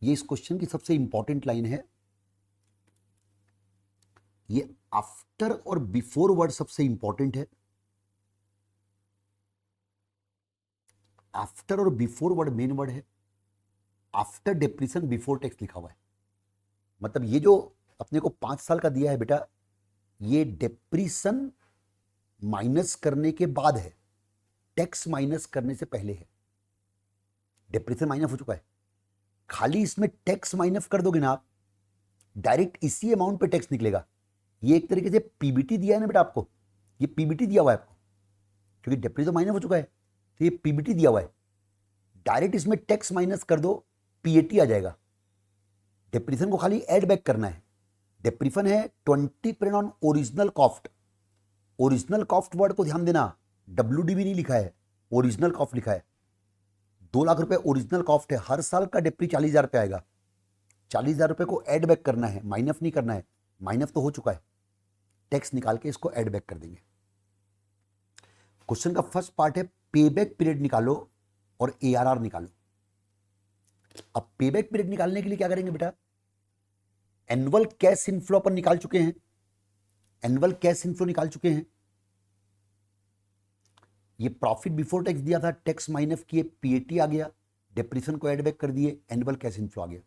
ये इस question की सबसे important line है। ये after और before word सबसे इंपॉर्टेंट है। आफ्टर और बिफोर वर्ड मेन वर्ड है। आफ्टर डिप्रेशन बिफोर टैक्स लिखा हुआ है। मतलब ये जो अपने को 5 साल का दिया है बेटा, ये डिप्रेशन माइनस करने के बाद है, टैक्स माइनस करने से पहले है। डिप्रेशन माइनस हो चुका है, खाली इसमें टैक्स माइनस कर दोगे ना आप, डायरेक्ट इसी अमाउंट पे टैक्स निकलेगा। ये एक तरीके से पीबीटी दिया है ना बेटा आपको, ये पीबीटी दिया हुआ है आपको, क्योंकि डिप्रेशन माइनस हो चुका है तो ये पीबीटी दिया हुआ है। डायरेक्ट इसमें टैक्स माइनस कर दो, पीएटी आ जाएगा। डिप्रेशन को खाली ऐड बैक करना है। डिप्रेशन है 20% on original cost. Original cost word को ध्यान देना, WDV नहीं लिखा है, ओरिजिनल कॉस्ट लिखा है। 2 लाख रुपए ओरिजिनल कॉस्ट है, हर साल का डिप्री 40,000 रुपए आएगा। 40,000 रुपए को ऐड बैक करना है, माइनस नहीं करना है। माइनस तो हो चुका है, टैक्स निकाल के इसको ऐड बैक कर देंगे। क्वेश्चन का फर्स्ट पार्ट है पेबैक पीरियड निकालो और एआरआर निकालो। अब पेबैक पीरियड निकालने के लिए क्या करेंगे बेटा? एनुअल कैश इनफ्लो अपन निकाल चुके हैं, एनुअल कैश इनफ्लो निकाल चुके हैं। ये प्रॉफिट बिफोर टैक्स दिया था, टैक्स माइनस किए, पीएटी आ गया, डिप्रेशन को ऐड बैक कर दिए, एनुअल कैश इनफ्लो आ गया।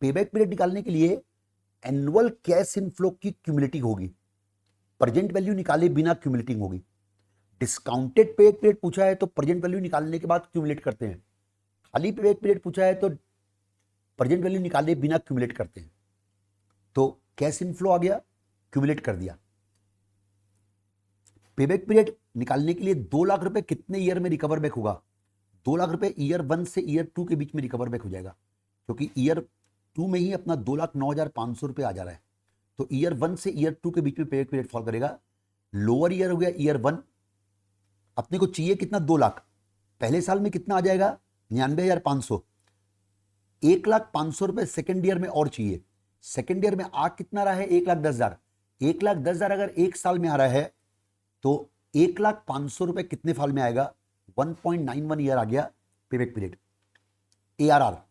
पेबैक पीरियड निकालने के लिए एनुअल कैश इनफ्लो की क्यूमुलेटिव होगी, प्रेजेंट वैल्यू निकाले बिना क्यूमुलेटिव होगी। डिस्काउंटेड पेबैक पीरियड पूछा है तो प्रेजेंट वैल्यू निकालने के बाद क्यूमुलेट करते हैं, खाली पेबैक पीरियड पूछा है तो प्रेजेंट वैल्यू निकाले बिना क्यूमुलेट करते हैं। तो कैश इनफ्लो आ गया, क्यूमुलेट कर दिया। पेबैक पीरियड निकालने के लिए 2 लाख रुपए कितने ईयर में रिकवर बैक होगा? 2 लाख रुपए ईयर 1 से ईयर 2 के बीच में रिकवर बैक हो जाएगा, क्योंकि ईयर 2 में ही अपना 2,09,500 रुपए आ जा रहा है। तो ईयर 1 से ईयर 2 के बीच में पेबैक पीरियड फॉल करेगा। लोअर ईयर हो गया ईयर 1, अपने को चाहिए कितना? 2 लाख। पहले साल में कितना आ जाएगा? 99,500। 1,05,000 रुपए सेकेंड ईयर में और चाहिए। सेकेंड ईयर में आ कितना रहा है? 1,10,000। 1,10,000 अगर एक साल में आ रहा है तो 1,05,000 रुपए कितने साल में आएगा? 1.91 ईयर आ गया पेबैक पीरियड। एआरआर,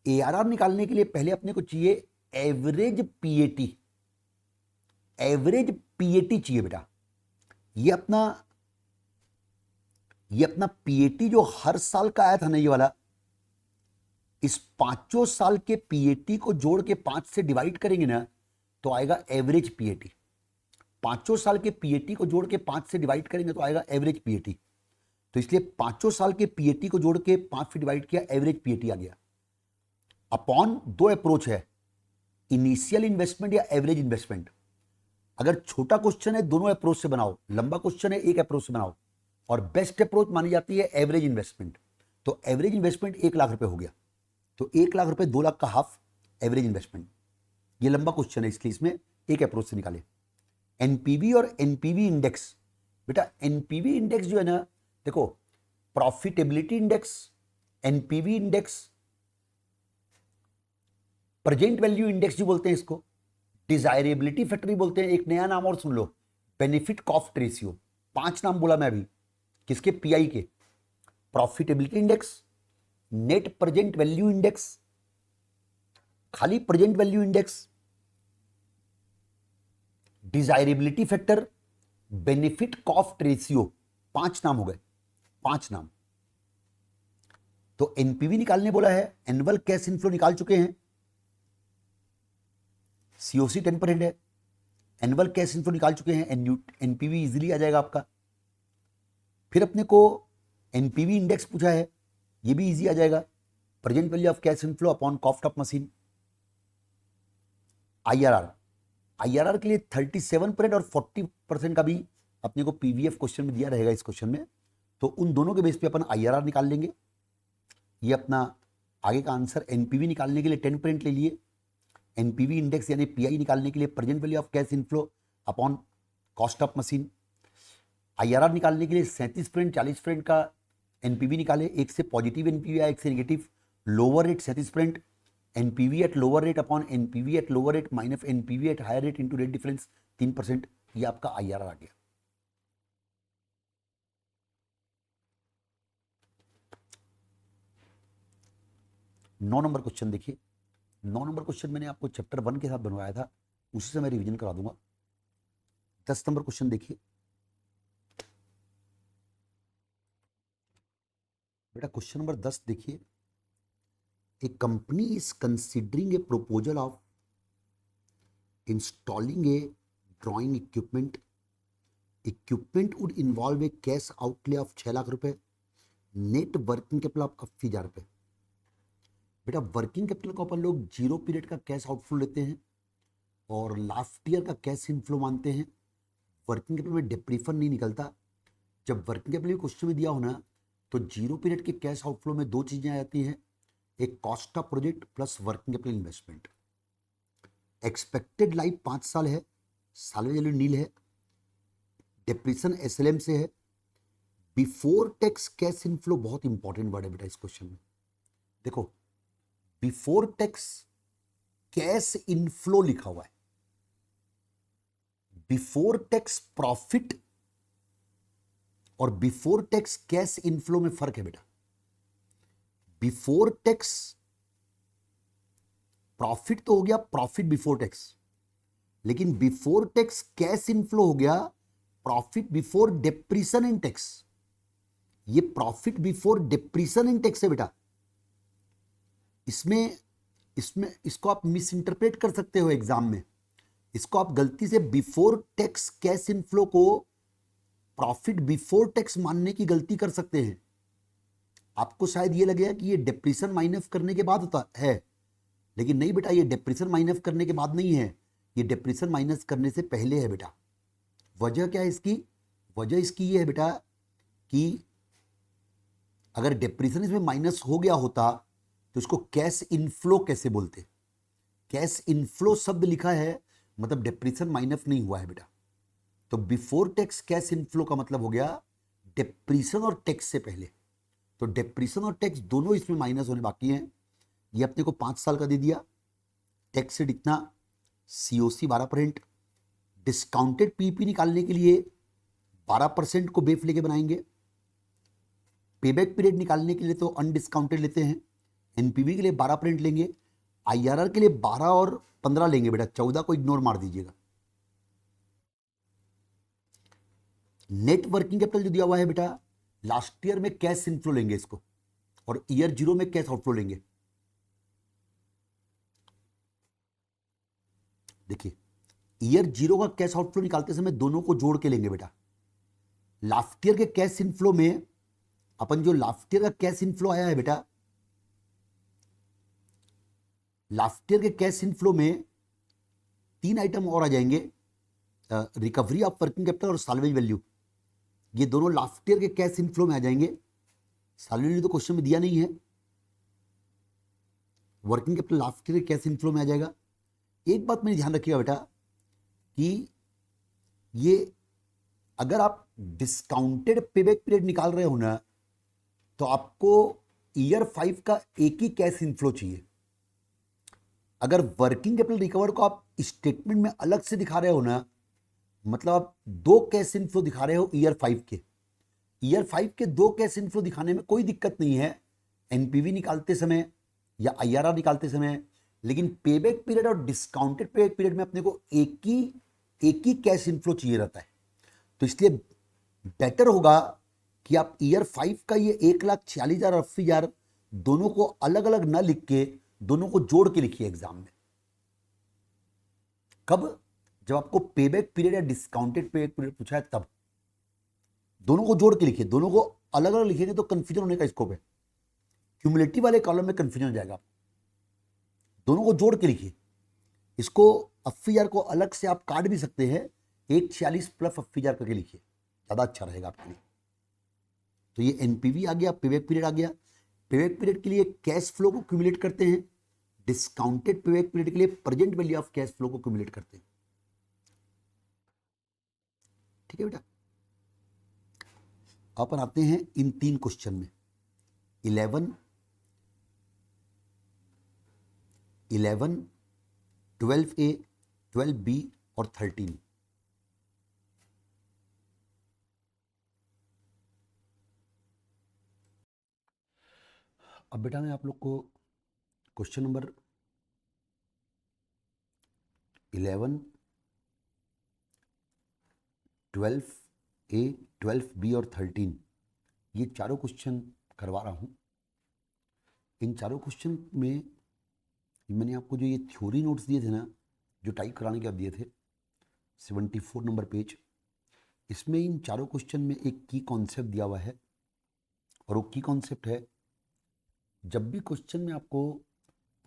एआरआर निकालने के लिए पहले अपने को चाहिए एवरेज पीएटी। एवरेज पीएटी चाहिए बेटा। ये अपना पीएटी जो हर साल का आया था ना, ये वाला, इस पांचों साल के पीएटी को जोड़ के 5 से डिवाइड करेंगे ना तो आएगा एवरेज पीएटी। पांचों साल के पीएटी को जोड़ के 5 से डिवाइड करेंगे तो आएगा एवरेज पीएटी। तो इसलिए पांचों साल के पीएटी को जोड़ के 5 से डिवाइड किया, एवरेज पीएटी आ गया। अपॉन 2 अप्रोच है, इनिशियल इन्वेस्टमेंट या एवरेज इन्वेस्टमेंट। अगर छोटा क्वेश्चन है दोनों अप्रोच से बनाओ, लंबा क्वेश्चन है एक अप्रोच से बनाओ, और बेस्ट अप्रोच मानी जाती है एवरेज इन्वेस्टमेंट। तो एवरेज इन्वेस्टमेंट 1 लाख रुपए हो गया, तो 1 लाख रुपए 2 लाख का हाफ एवरेज इन्वेस्टमेंट। ये लंबा क्वेश्चन है, इसलिए इसमें एक अप्रोच से निकाले। एनपीवी और एनपीवी इंडेक्स, बेटा एनपीवी इंडेक्स जो है ना, देखो profitability index, NPV index, present value index जो बोलते हैं इसको, डिजायरेबिलिटी फैक्टर बोलते हैं। एक नया नाम और सुन लो, बेनिफिट कॉस्ट रेशियो। 5 नाम बोला मैं अभी, किसके? पीआई के। Profitability index, net present value index, खाली present value index, desirability factor, benefit cost ratio. 5 नाम हो गए, 5 नाम। तो एनपीवी निकालने बोला है, एनुअल कैश इनफ्लो निकाल चुके हैं, सीओसी 10% है, एनुअल कैश इनफ्लो निकाल चुके हैं, एनपीवी इजीली आ जाएगा आपका। फिर अपने को एनपीवी इंडेक्स पूछा है, ये भी इजी आ जाएगा, present value of cash inflow upon cost of machine. IRR, IRR के लिए 37% और 40% का भी अपने को पीवीएफ क्वेश्चन में दिया रहेगा इस क्वेश्चन में, तो उन दोनों के बेस पे अपन आईआरआर निकाल लेंगे। ये अपना आगे का आंसर। एनपीवी निकालने के लिए 10% ले लिए, एनपीवी इंडेक्स यानी पीआई निकालने के लिए present value of cash inflow upon cost of machine. IRR निकालने के लिए 37%, 40% का एनपीवी निकाले, एक से पॉजिटिव एनपीवी आया एक से negative. Lower rate 37%, NPV at lower rate upon NPV at lower rate minus NPV at higher rate into rate difference 3%। ये आपका आईआरआर आ गया। नौ नंबर क्वेश्चन देखिए। 9 नंबर क्वेश्चन मैंने आपको चैप्टर 1 के साथ बनवाया था, उसी से मैं रिवीजन करा दूंगा। 10 नंबर क्वेश्चन देखिए बेटा। क्वेश्चन नंबर 10 देखिए। A company is considering a proposal of installing a drawing equipment. Equipment would involve a cash outlay of 6 lakh रुपए, नेट वर्किंग कैपिटल ऑफ 80,000 रुपए। बेटा वर्किंग कैपिटल को अपन लोग 0 पीरियड का कैश आउटफ्लो लेते हैं और लास्ट ईयर का कैश इनफ्लो मानते हैं। वर्किंग कैपिटल में डिप्रीफर नहीं निकलता। जब वर्किंग कैपिटल क्वेश्चन में दिया हो ना, तो 0 पीरियड के कैश आउटफ्लो में 2 चीजें आ जाती हैं, एक cost of project plus working capital investment. Expected life 5 साल है, सालवेज वैल्यू नील है, डिप्रेशन एसएलएम से है। बिफोर टैक्स कैश इनफ्लो बहुत इंपॉर्टेंट वर्ड है बेटा इस क्वेश्चन में। देखो बिफोर टैक्स कैश इनफ्लो लिखा हुआ है, बिफोर टैक्स प्रॉफिट और बिफोर टैक्स कैश इनफ्लो में फर्क है बेटा। बिफोर टैक्स प्रॉफिट तो हो गया प्रॉफिट बिफोर टैक्स, लेकिन बिफोर टैक्स कैश इनफ्लो हो गया प्रॉफिट बिफोर डिप्रीशन इन टैक्स। ये प्रॉफिट बिफोर डिप्रीशन इन टैक्स है बेटा। इसमें इसमें इसको आप मिस इंटरप्रेट कर सकते हो एग्जाम में। इसको आप गलती से बिफोर टैक्स कैश इनफ्लो को प्रॉफिट बिफोर टैक्स मानने की गलती कर सकते हैं। आपको शायद ये लगेगा कि ये डिप्रेशन माइनस करने के बाद होता है, लेकिन नहीं बेटा, ये डिप्रेशन माइनस करने के बाद नहीं है, ये डिप्रेशन माइनस करने से पहले है बेटा। वजह क्या है इसकी? वजह इसकी ये है बेटा कि अगर डिप्रेशन इसमें माइनस हो गया होता तो इसको कैश इनफ्लो कैसे बोलते? कैश इनफ्लो शब्द लिखा है, मतलब डिप्रेशन माइनस नहीं हुआ है बेटा। तो बिफोर टैक्स कैश इनफ्लो का मतलब हो गया डिप्रेशन और टैक्स से पहले। तो डिप्रेशन और टैक्स दोनों इसमें माइनस होने बाकी हैं। ये अपने को 5 साल का दे दिया। टैक्स से इतना, सीओसी 12%, डिस्काउंटेड पीपी निकालने के लिए 12% को बेफ लेके बनाएंगे। पेबैक पीरियड निकालने के लिए तो अनडिस्काउंटेड लेते हैं। एनपीवी के लिए 12% लेंगे। आईआरआर के लिए 12 और 15 लेंगे बेटा, 14 को इग्नोर मार दीजिएगा। नेट वर्किंग कैपिटल जो दिया हुआ है बेटा, लास्ट ईयर में कैश इनफ्लो लेंगे इसको, और ईयर 0 में कैश आउटफ्लो लेंगे। देखिए, ईयर 0 का कैश आउटफ्लो निकालते समय दोनों को जोड़ के लेंगे बेटा। लास्ट ईयर के कैश इनफ्लो में अपन जो लास्ट ईयर का कैश इनफ्लो आया है बेटा, लास्ट ईयर के कैश इनफ्लो में 3 आइटम और आ जाएंगे, रिकवरी ऑफ वर्किंग कैपिटल और साल्वेज वैल्यू। ये दोनों लास्ट ईयर के कैश इनफ्लो में आ जाएंगे। साल्वेज वैल्यू तो क्वेश्चन में दिया नहीं है। वर्किंग कैपिटल लास्ट ईयर के कैश इनफ्लो में आ जाएगा। एक बात मेरी ध्यान रखिएगा बेटा कि ये अगर आप डिस्काउंटेड पेबैक पीरियड निकाल रहे हो ना, तो आपको ईयर 5 का एक ही कैश इनफ्लो चाहिए। अगर वर्किंग कैपिटल रिकवर को आप स्टेटमेंट में अलग से दिखा रहे हो ना, मतलब आप 2 कैश इनफ्लो दिखा रहे हो ईयर 5 के, ईयर 5 के 2 कैश इनफ्लो दिखाने में कोई दिक्कत नहीं है एनपीवी निकालते समय या आईआरआर निकालते समय, लेकिन पेबैक पीरियड और डिस्काउंटेड पेबैक पीरियड में अपने को एक ही कैश इनफ्लो चाहिए रहता है। तो इसलिए बेटर होगा कि आप ईयर 5 का ये 1,46,000 और 80,000 दोनों को अलग अलग ना लिख के दोनों को जोड़ के लिखिए एग्जाम में। कब? जब आपको पेबैक पीरियड या डिस्काउंटेड पेबैक पीरियड पूछा है तब दोनों को जोड़ के लिखिए। दोनों को अलग अलग लिखेंगे तो कंफ्यूजन होने का स्कोप है, क्यूमुलेटिव वाले कॉलम में कंफ्यूजन हो जाएगा। दोनों को जोड़ के लिखिए। इसको 80,000 को अलग से आप काट भी सकते हैं, 146 प्लस 80,000 करके लिखिए, ज़्यादा अच्छा रहेगा आपके लिए। तो ये एनपीवी आ गया, पेबैक पीरियड आ गया। पेबैक पीरियड के लिए कैश फ्लो को क्यूमुलेट करते हैं, डिस्काउंटेड पेबैक पीरियड के लिए present value of cash flow को क्यूमुलेट करते हैं। ठीक है बेटा, अपन आते हैं इन 3 क्वेश्चन में, 11, 12A, 12B और 13। अब बेटा मैं आप लोग को क्वेश्चन नंबर 11, 12A, 12B और 13, ये चारों क्वेश्चन करवा रहा हूँ। इन चारों क्वेश्चन में मैंने आपको जो ये थ्योरी नोट्स दिए थे ना, जो टाइप कराने के बाद दिए थे, 74 नंबर पेज, इसमें इन चारों क्वेश्चन में एक की कॉन्सेप्ट दिया हुआ है। और वो की कॉन्सेप्ट है, जब भी क्वेश्चन में आपको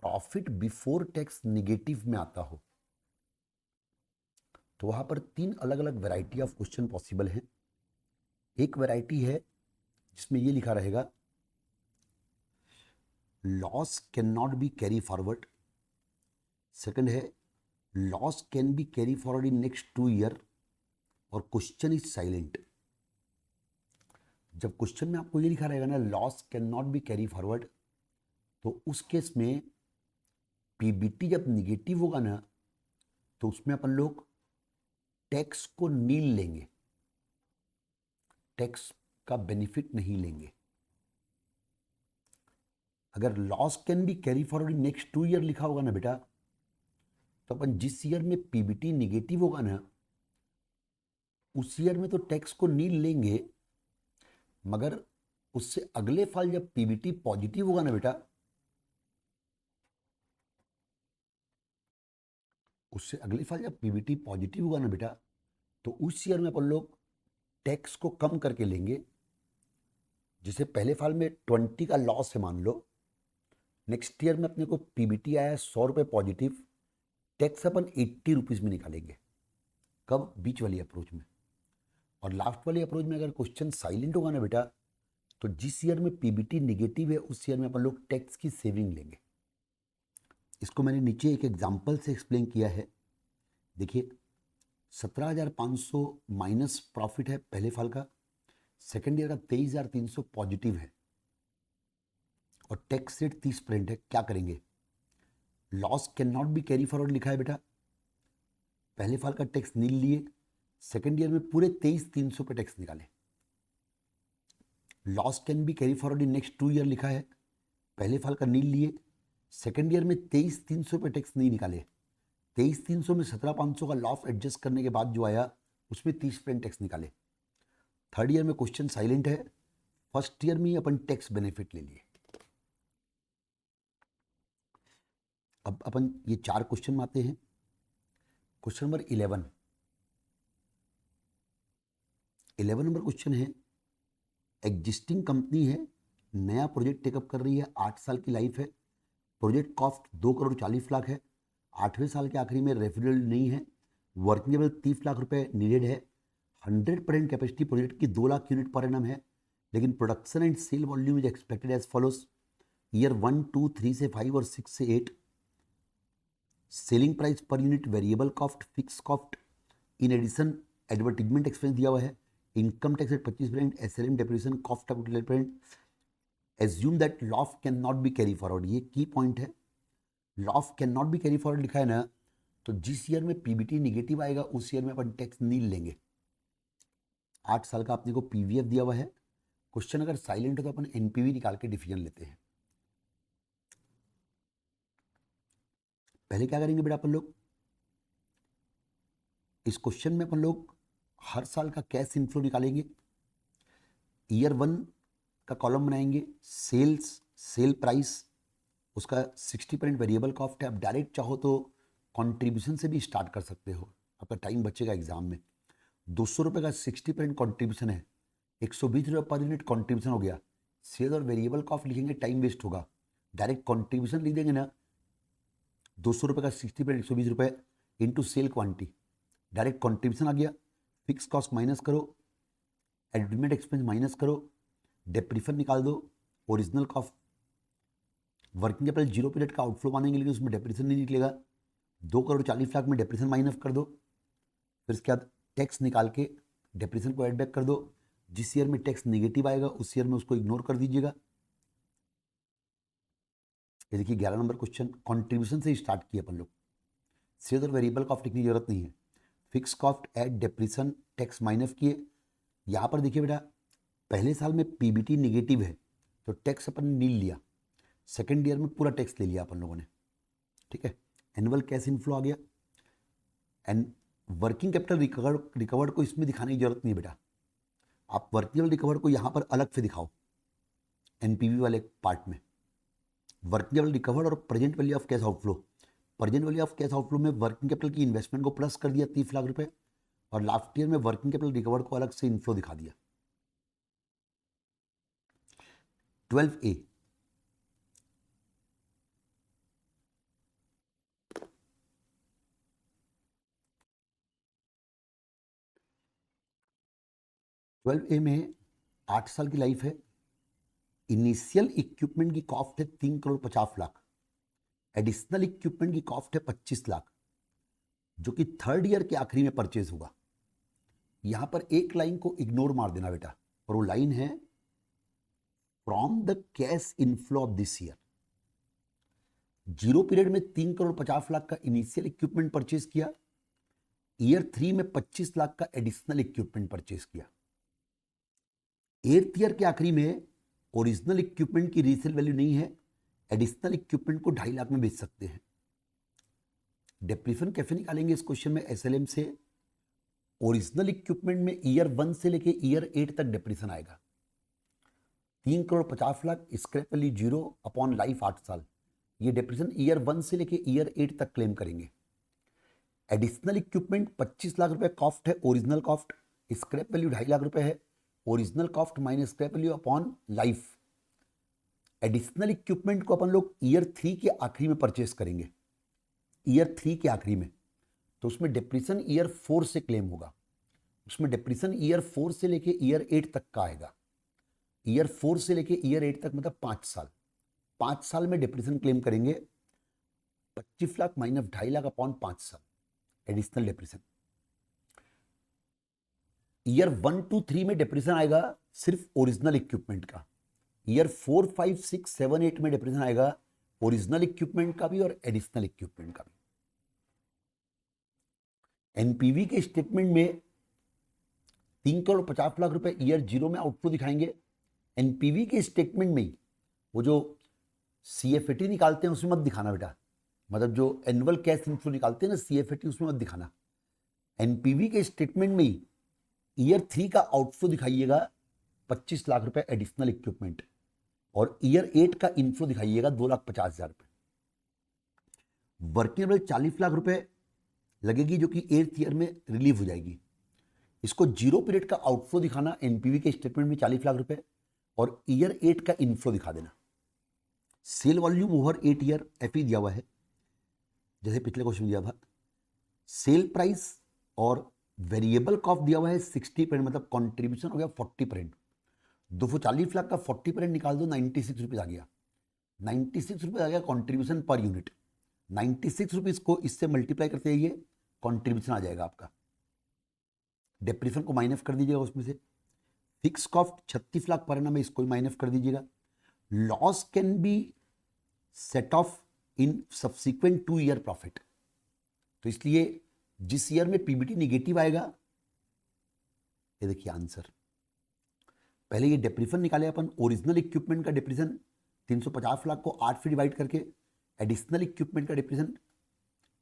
प्रॉफिट बिफोर टैक्स निगेटिव में आता हो तो वहाँ पर 3 अलग अलग वैरायटी ऑफ क्वेश्चन पॉसिबल हैं। एक वैरायटी है जिसमें ये लिखा रहेगा loss can not be carry forward. Second है loss can be carry forward in next 2 year और क्वेश्चन इज साइलेंट। जब क्वेश्चन में आपको ये लिखा रहेगा ना loss can not be carry forward, तो उस केस में पीबीटी जब निगेटिव होगा ना तो उसमें अपन लोग टैक्स को नील लेंगे, टैक्स का बेनिफिट नहीं लेंगे। अगर loss can be carry forward in next 2 year लिखा होगा ना बेटा, तो अपन जिस ईयर में पीबीटी निगेटिव होगा ना उस ईयर में तो टैक्स को नील लेंगे, मगर उससे अगले साल जब पीबीटी पॉजिटिव होगा ना बेटा, उससे अगले साल जब पीबीटी पॉजिटिव हुआ ना बेटा, तो उस ईयर में अपन लोग टैक्स को कम करके लेंगे। जैसे पहले साल में 20 का लॉस है मान लो, नेक्स्ट ईयर में अपने को पीबीटी आया 100 रुपये पॉजिटिव, टैक्स अपन 80 रुपीज़ में निकालेंगे। कब? बीच वाली अप्रोच में। और लास्ट वाली अप्रोच में अगर क्वेश्चन साइलेंट होगा ना बेटा, तो जिस ईयर में पीबीटी निगेटिव है उस ईयर में अपन लोग टैक्स की सेविंग लेंगे। इसको मैंने नीचे एक एग्जाम्पल से एक्सप्लेन किया है। देखिए 17,500 माइनस प्रॉफिट है पहले साल का, सेकेंड ईयर का 23,300 पॉजिटिव है और टैक्स रेट 30% है। क्या करेंगे? Loss can not be carry forward लिखा है बेटा, पहले साल का टैक्स नील लिए, सेकेंड ईयर में पूरे 23,300 पे टैक्स निकाले। Loss can be carry forward in next 2 year लिखा है, पहले साल का नील लिए, सेकेंड ईयर में 23,300 पे टैक्स नहीं निकाले। 23,300 में 17,500 का लॉस एडजस्ट करने के बाद जो आया उसमें 30% टैक्स निकाले। थर्ड ईयर में क्वेश्चन साइलेंट है, फर्स्ट ईयर में ही अपन टैक्स बेनिफिट ले लिए। अब अपन ये 4 क्वेश्चन में आते हैं। क्वेश्चन नंबर 11 नंबर क्वेश्चन है, एग्जिस्टिंग कंपनी है, नया प्रोजेक्ट टेकअप कर रही है, 8 साल की लाइफ है, प्रोजेक्ट कॉस्ट 2,40,00,000 है, 8वें साल के आखिरी में रेफिडल नहीं है, वर्किंग कैपिटल 30 लाख रुपए नीडेड है, 100% कैपेसिटी प्रोजेक्ट की 2 लाख यूनिट पर एनम है, लेकिन production and sale volume is expected as follows. Year 1, 2, 3 से 5 और 6 से 8, selling price per unit, variable cost, fixed cost, in addition advertisement expense दिया हुआ है, income tax rate 25%, SLM depreciation cost of 12%, assume that loss can not be carry forward. ये key point है, loss can not be carry forward लिखा है ना, तो जिस ईयर में पीबीटी निगेटिव आएगा उस ईयर में अपन टैक्स नील लेंगे। 8 साल का अपने को पीवीएफ दिया हुआ है, क्वेश्चन अगर साइलेंट है तो अपन एनपीवी निकाल के डिसीजन लेते हैं। पहले क्या करेंगे बेटा अपन लोग, इस क्वेश्चन में अपन लोग हर साल का कैश इनफ्लो निकालेंगे। ईयर 1 का कॉलम बनाएंगे, सेल्स, सेल प्राइस, उसका 60% वेरिएबल कॉस्ट है। आप डायरेक्ट चाहो तो कंट्रीब्यूशन से भी स्टार्ट कर सकते हो, आपका टाइम बचेगा एग्जाम में। 200 रुपये का 60% कॉन्ट्रीब्यूशन है, 120 रुपये पर यूनिट कॉन्ट्रीब्यूशन हो गया। सेल और वेरिएबल कॉस्ट लिखेंगे, टाइम वेस्ट होगा, डायरेक्ट कॉन्ट्रीब्यूशन लिख देंगे ना। 200 रुपये का 60% 120 रुपये into sale quantity, direct contribution आ गया। फिक्स कॉस्ट माइनस करो, एडवर्टाइजमेंट एक्सपेंस माइनस करो, डेप्रीफर निकाल दो, original cost, working capital 0 period का आउटफ्लो मानेंगे लेकिन उसमें डेप्रीशन नहीं निकलेगा। 2,40,00,000 में डेप्रीशन माइनस कर दो, फिर इसके बाद टैक्स निकाल के डेप्रीशन को एड बैक कर दो। जिस ईयर में टैक्स नेगेटिव आएगा उस ईयर में उसको इग्नोर कर दीजिएगा। ये देखिए 11 नंबर क्वेश्चन, कॉन्ट्रीब्यूशन से स्टार्ट किया अपन लोग, सेल और वेरिएबल कॉस्ट लिखने की जरूरत नहीं है, fix cost add depreciation tax minus किए। यहाँ पर देखिए बेटा, पहले साल में पीबीटी निगेटिव है तो टैक्स अपन नील लिया, सेकेंड ईयर में पूरा टैक्स ले लिया अपन लोगों ने, ठीक है। एनुअल कैश इनफ्लो आ गया, एंड वर्किंग कैपिटल रिकवर्ड को इसमें दिखाने की जरूरत नहीं बेटा, आप वर्किंग कैपिटल रिकवर्ड को यहाँ पर अलग से दिखाओ एनपीवी वाले पार्ट में। वर्किंग कैपिटल रिकवर्ड और present value of cash outflow, present value of cash outflow में वर्किंग कैपिटल की इन्वेस्टमेंट को प्लस कर दिया 30 लाख रुपए, और लास्ट ईयर में वर्किंग कैपिटल रिकवर्ड को अलग से इनफ्लो दिखा दिया। 12A, में 8 साल की लाइफ है, इनिशियल इक्विपमेंट की कॉस्ट है 3,50,00,000, एडिशनल इक्विपमेंट की कॉस्ट है 25 लाख, जो कि थर्ड ईयर के आखिरी में परचेज होगा। यहां पर एक लाइन को इग्नोर मार देना बेटा, और वो लाइन है from the cash inflow of this year. 0 period में 3,50,00,000 का इनिशियल इक्विपमेंट परचेज किया, ईयर 3 में 25 लाख का एडिशनल इक्विपमेंट परचेज किया। 8th ईयर के आखिरी में ओरिजिनल इक्विपमेंट की रीसेल वैल्यू नहीं है, एडिशनल इक्विपमेंट को 2.5 लाख में बेच सकते हैं। डेप्रीशन कैसे निकालेंगे इस क्वेश्चन में, एसएलएम से। ओरिजिनल इक्विपमेंट में ईयर 1 से लेके ईयर 8 तक डेप्रीशन आएगा, 3,50,00,000 स्क्रैप वैल्यू 0 अपॉन लाइफ 8 साल, ये डेप्रीशन ईयर 1 से लेके ईयर 8 तक क्लेम करेंगे। एडिशनल इक्विपमेंट 25 लाख रुपए कॉस्ट है, original cost. Scrap value 2.5 lakh रुपए है, original cost minus scrap value upon life. Additional equipment को अपन लोग ईयर 3 के आखिरी में परचेस करेंगे, ईयर 3 के आखिरी में, तो उसमें डिप्रीशन ईयर 4 से क्लेम होगा। उसमें डिप्रीशन ईयर 4 से लेके ईयर 8 तक का आएगा। ईयर 4 से लेके ईयर 8 तक मतलब 5 साल। 5 साल में डिप्रीशन क्लेम करेंगे 25 लाख माइनस 2.5 लाख अपॉन 5 साल एडिशनल डिप्रीशन। ईयर 1, 2, 3 में डिप्रीशन आएगा सिर्फ ओरिजिनल इक्विपमेंट का। ईयर 4, 5, 6, 7, 8 में डिप्रीशन आएगा ओरिजिनल इक्विपमेंट का भी और एडिशनल इक्विपमेंट का भी। एनपीवी के स्टेटमेंट में 3,50,00,000 रुपए ईयर 0 में आउटफ्लो दिखाएंगे। एनपीवी के स्टेटमेंट में ही वो जो सीएफएटी निकालते हैं उसमें मत दिखाना बेटा, मतलब जो एनुअल कैश इनफ्लो निकालते हैं ना सीएफएटी, उसमें मत दिखाना। एनपीवी के स्टेटमेंट में ही ईयर 3 का आउटफ्लो दिखाइएगा 25 लाख रुपए एडिशनल इक्विपमेंट, और ईयर 8 का इनफ्लो दिखाइएगा 2,50,000 रुपए। वर्किंग कैपिटल 40 लाख रुपए लगेगी जो कि 8th ईयर में रिलीव हो जाएगी। इसको 0 पीरियड का आउटफ्लो दिखाना एनपीवी के स्टेटमेंट में 40 लाख रुपए, और ईयर 8 का इनफ्लो दिखा देना। सेल वॉल्यूम ओवर 8 ईयर एफई दिया हुआ है जैसे पिछले क्वेश्चन दिया था। सेल प्राइस और वेरिएबल कॉस्ट दिया हुआ है 60%, मतलब कॉन्ट्रीब्यूशन हो गया 40%। 240 लाख का 40% निकाल दो, 96 रुपीज आ गया। 96 रुपीज आ गया कॉन्ट्रीब्यूशन पर यूनिट। 96 रुपीज को इससे मल्टीप्लाई करते जाइए, कॉन्ट्रीब्यूशन आ जाएगा आपका। डिप्रेशन को माइनस कर दीजिएगा उसमें से। फिक्स कॉस्ट 36 लाख पर एनम है, इसको माइनस कर दीजिएगा। Loss can B set of in subsequent 2 year profit, तो इसलिए जिस ईयर में पीबीटी निगेटिव आएगा, ये देखिए आंसर। पहले ये डिप्रेशन निकाले अपन, ओरिजिनल इक्विपमेंट का डिप्रेशन 350 लाख को 8 से डिवाइड करके, एडिशनल इक्विपमेंट का डिप्रेशन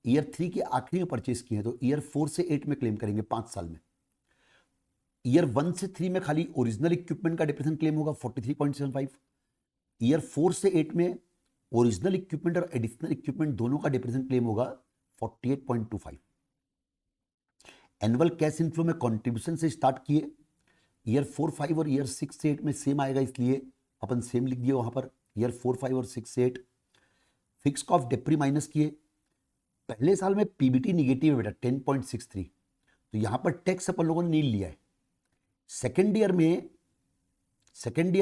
ईयर 3 के आखिरी में परचेस किए हैं, तो ईयर 4 से 8 में क्लेम करेंगे 5 साल में। ईयर 1 से 3 में खाली ओरिजिनल इक्विपमेंट का डिप्रेशन क्लेम होगा 43.75। ईयर 4 से 8 में ओरिजिनल इक्विपमेंट और एडिशनल इक्विपमेंट दोनों का डिप्रेशन क्लेम होगा 48.25। एनुअल कैश इनफ्लो में कंट्रीब्यूशन से स्टार्ट किए, ईयर 4, 5 और ईयर 6 से 8 में सेम आएगा, इसलिए अपन सेम लिख दिए वहां पर। ईयर 4, 5 और 6 से 8 फिक्स कॉस्ट डिप्री माइनस किए। पहले साल में पीबीटी निगेटिव है बेटा 10.63, तो यहां पर टैक्स अपन लोगों ने नहीं लिया है। सेकेंड ईयर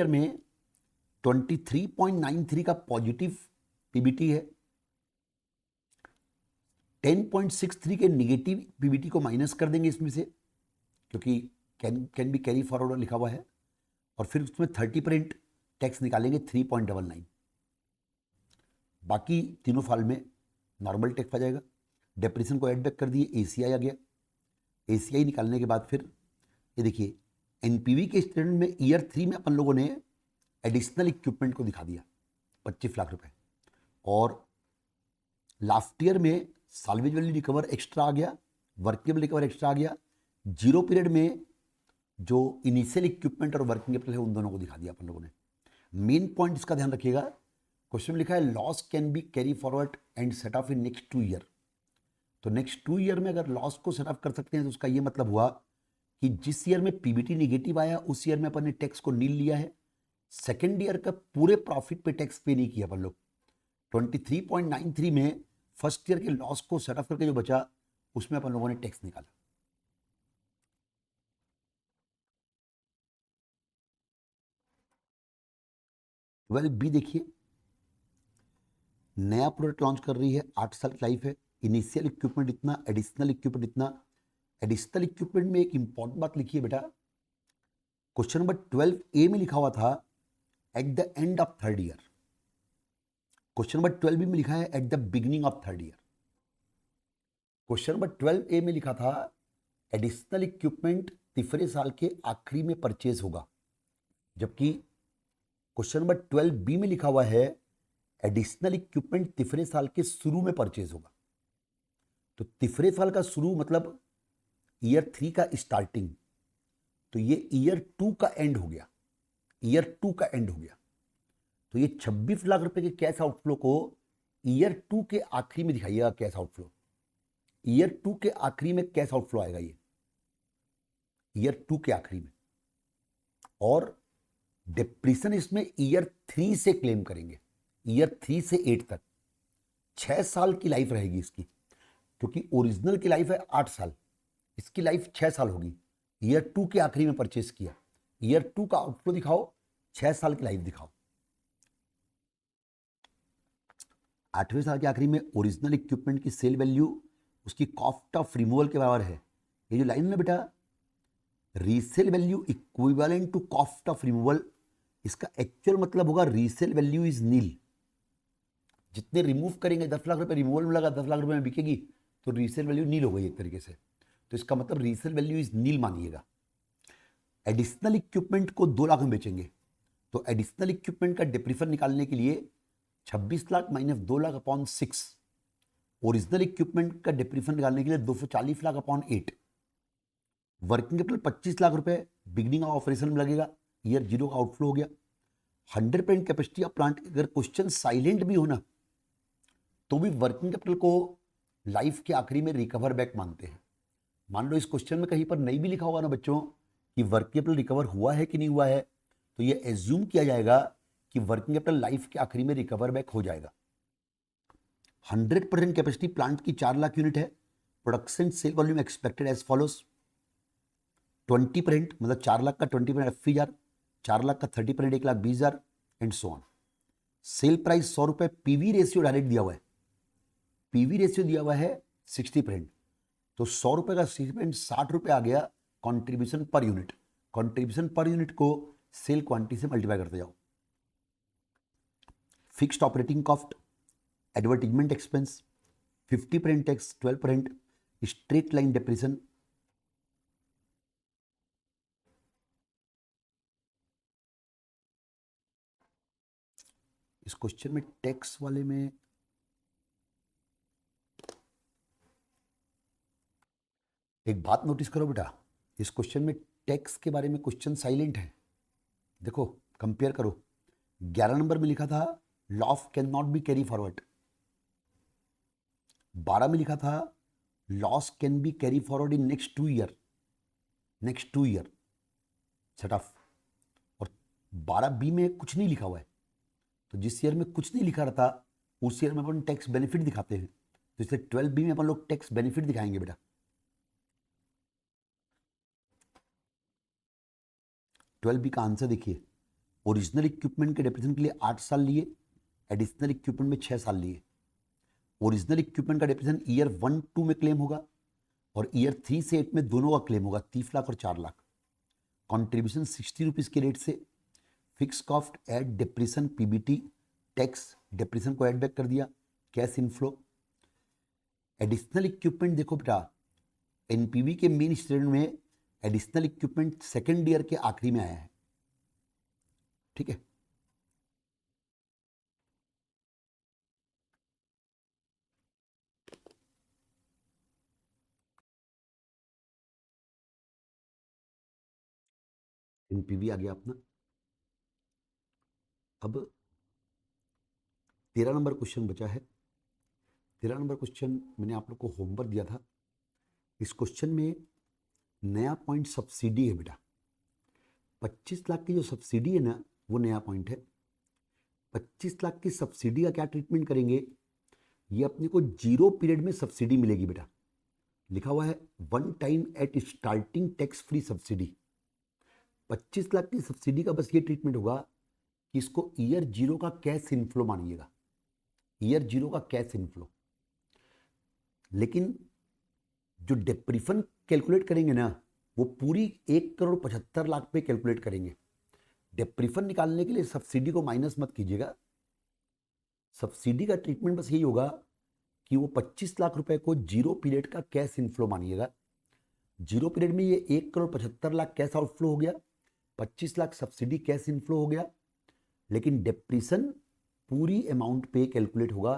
में 23.93 का पॉजिटिव पीबीटी है। 10.63 के निगेटिव पीबीटी को माइनस कर देंगे इसमें से, क्योंकि कैन बी कैरी फॉरवर्ड लिखा हुआ है, और फिर उसमें 30% टैक्स निकालेंगे 3.99। बाकी तीनों साल में नॉर्मल टैक्स आ जाएगा। डेप्रेशन को एड बैक कर दिए, एसीआई आ गया। एसीआई निकालने के बाद फिर ये देखिए एनपीवी के स्टेटमेंट में ईयर 3 में अपन लोगों ने एडिशनल इक्विपमेंट को दिखा दिया 25 लाख रुपए, और लास्ट ईयर में साल्वेज वैल्यू रिकवर एक्स्ट्रा आ गया, वर्किंग रिकवर एक्स्ट्रा आ गया। 0 पीरियड में जो इनिशियल इक्विपमेंट और वर्किंग कैपिटल है उन दोनों को दिखा दिया अपन लोगों ने। मेन पॉइंट इसका ध्यान रखिएगा, क्वेश्चन में लिखा है loss can be carry forward and set of in next 2 year. तो नेक्स्ट 2 ईयर में अगर लॉस को सेट ऑफ कर सकते हैं तो उसका ये मतलब हुआ कि जिस ईयर में पीबीटी निगेटिव आया उस ईयर में अपन ने टैक्स को नील लिया है। सेकेंड ईयर का पूरे प्रॉफिट पे टैक्स पे नहीं किया अपन लोग। 23.93 में फर्स्ट ईयर के लॉस को सेट ऑफ करके जो बचा उसमें अपन लोगों ने टैक्स निकाला। वेल बी देखिए, नया प्रोडक्ट लॉन्च कर रही है, 8 साल की लाइफ है, इनिशियल इक्विपमेंट इतना, एडिशनल इक्विपमेंट इतना। एडिशनल इक्विपमेंट में एक इंपॉर्टेंट बात लिखी है बेटा, क्वेश्चन नंबर 12A में लिखा हुआ था eight the end of third year. Question number 12B में लिखा है at the beginning of third year. Question number 12A में लिखा था एडिशनल इक्विपमेंट तीसरे साल के आखिरी में परचेज होगा, जबकि क्वेश्चन नंबर 12B में लिखा हुआ है एडिशनल इक्विपमेंट तीसरे साल के शुरू में परचेज होगा। तो तीसरे साल का शुरू मतलब ईयर 3 का स्टार्टिंग, तो ये ईयर 2 का एंड हो गया, ईयर 2 का एंड हो गया। तो ये 26 लाख रुपए के कैश आउटफ्लो को ईयर 2 के आखिरी में दिखाइएगा कैश आउटफ्लो। ईयर 2 के आखिरी में कैश आउटफ्लो आएगा, ये ईयर 2 के आखिरी में, और डिप्रीशन इसमें ईयर 3 से क्लेम करेंगे, ईयर 3 से 8 तक 6 साल की लाइफ रहेगी इसकी, क्योंकि ओरिजिनल की लाइफ है 8 साल, इसकी लाइफ 6 साल होगी। ईयर 2 के आखिरी में परचेस किया, ईयर 2 का आउटफ्लो दिखाओ, 6 साल की लाइफ दिखाओ। 8वें साल के आखिरी में ओरिजिनल इक्विपमेंट की सेल वैल्यू उसकी कॉस्ट ऑफ रिमूवल के बराबर है। ये जो लाइन है बेटा, resale value equivalent to cost of removal, इसका एक्चुअल मतलब होगा रीसेल वैल्यू इज नील। जितने रिमूव करेंगे, 10 लाख रुपए रिमूवल में लगा, 10 लाख रुपए में बिकेगी, तो रीसेल वैल्यू नील हो गई एक तरीके से। तो इसका मतलब रीसेल वैल्यू इज नील मानिएगा। एडिशनल इक्विपमेंट को 2 लाख में बेचेंगे, तो एडिशनल इक्विपमेंट का डिप्रीफर निकालने के लिए 26 lakh minus 2 lakh upon 6, original equipment का डिप्रीफर निकालने के लिए 240 lakh upon 8, working capital 25 lakh रुपए बिगनिंग ऑफ ऑपरेशन में लगेगा, ईयर 0 का आउटफ्लो हो गया। 100% कैपेसिटी ऑफ प्लांट, अगर क्वेश्चन साइलेंट भी हो ना, तो भी वर्किंग कैपिटल को लाइफ के आखिरी में रिकवर बैक मानते हैं। मान लो इस क्वेश्चन में कहीं पर नहीं भी लिखा होगा ना बच्चों कि वर्किंग कैपिटल रिकवर हुआ है कि नहीं हुआ है, तो ये एज्यूम किया जाएगा कि वर्किंग कैपिटल लाइफ के आखिरी में रिकवर बैक हो जाएगा। 100% कैपेसिटी प्लांट की 4 लाख यूनिट है। Production sale volume expected as follows, 20% मतलब 4 लाख का 20% FVR, 4 लाख का 30% 1,20,000 and so on. Sale price 100 रुपए, पीवी रेशियो डायरेक्ट दिया हुआ है, पीवी रेशियो दिया हुआ है 60%, तो 100 रुपए का 60% 60 रुपए आ गया contribution per unit. Contribution per unit को सेल क्वांटिटी से मल्टीप्लाई करते जाओ। Fixed operating cost, advertisement expense, 50% tax, 12%, straight line depression, इस क्वेश्चन में टैक्स वाले में एक बात नोटिस करो बेटा, इस क्वेश्चन में टैक्स के बारे में क्वेश्चन साइलेंट है। देखो कंपेयर करो, 11 नंबर में लिखा था loss can not be carry forward, 12 में लिखा था loss can be carry forward in next 2 year, next 2 year set of, और 12B में कुछ नहीं लिखा हुआ है। तो जिस ईयर में कुछ नहीं लिखा रहता उस ईयर में अपन टैक्स बेनिफिट दिखाते हैं, तो इसलिए 12B में अपन लोग टैक्स बेनिफिट दिखाएंगे बेटा। 12B का आंसर देखिए, ओरिजिनल इक्विपमेंट के डिप्रेशन के लिए 8 साल लिए, एडिशनल इक्विपमेंट में 6 साल लिए। ओरिजिनल इक्विपमेंट का डिप्रेशन ईयर 1-2 में क्लेम होगा और ईयर 3 से 8 में दोनों का क्लेम होगा, 30 लाख और 4 लाख। कॉन्ट्रीब्यूशन 60 रुपीज़ के रेट से, fix cost add depreciation PBT, tax depreciation को ऐड बैक कर दिया, कैश इनफ्लो। एडिशनल इक्विपमेंट देखो बेटा, एनपीवी के मेन स्टेटमेंट में एडिशनल इक्विपमेंट सेकेंड ईयर के आखिरी में आया है, ठीक है। एनपीवी आ गया अपना। अब 13 नंबर क्वेश्चन बचा है। 13 नंबर क्वेश्चन मैंने आप लोग को होमवर्क दिया था। इस क्वेश्चन में नया पॉइंट सब्सिडी है बेटा। 25 लाख की जो सब्सिडी है ना, वो नया पॉइंट है। 25 लाख की सब्सिडी का क्या ट्रीटमेंट करेंगे, ये अपने को 0 पीरियड में सब्सिडी मिलेगी बेटा। लिखा हुआ है 1 time at starting tax free subsidy. 25 lakh की सब्सिडी का बस ये ट्रीटमेंट होगा कि इसको ईयर 0 का कैश इनफ्लो मानिएगा, ईयर 0 का कैश इनफ्लो। लेकिन जो डिप्रीफन कैलकुलेट करेंगे ना, वो पूरी 1,75,00,000 पे कैलकुलेट करेंगे। डिप्रीफन निकालने के लिए सब्सिडी को माइनस मत कीजिएगा। सब्सिडी का ट्रीटमेंट बस यही होगा कि वो 25 लाख रुपए को 0 पीरियड का कैश इनफ्लो मानिएगा। 0 पीरियड में ये 1,75,00,000 कैश आउटफ्लो हो गया, 25 लाख सब्सिडी कैश इनफ्लो हो गया। लेकिन डिप्रेशन पूरी अमाउंट पे कैलकुलेट होगा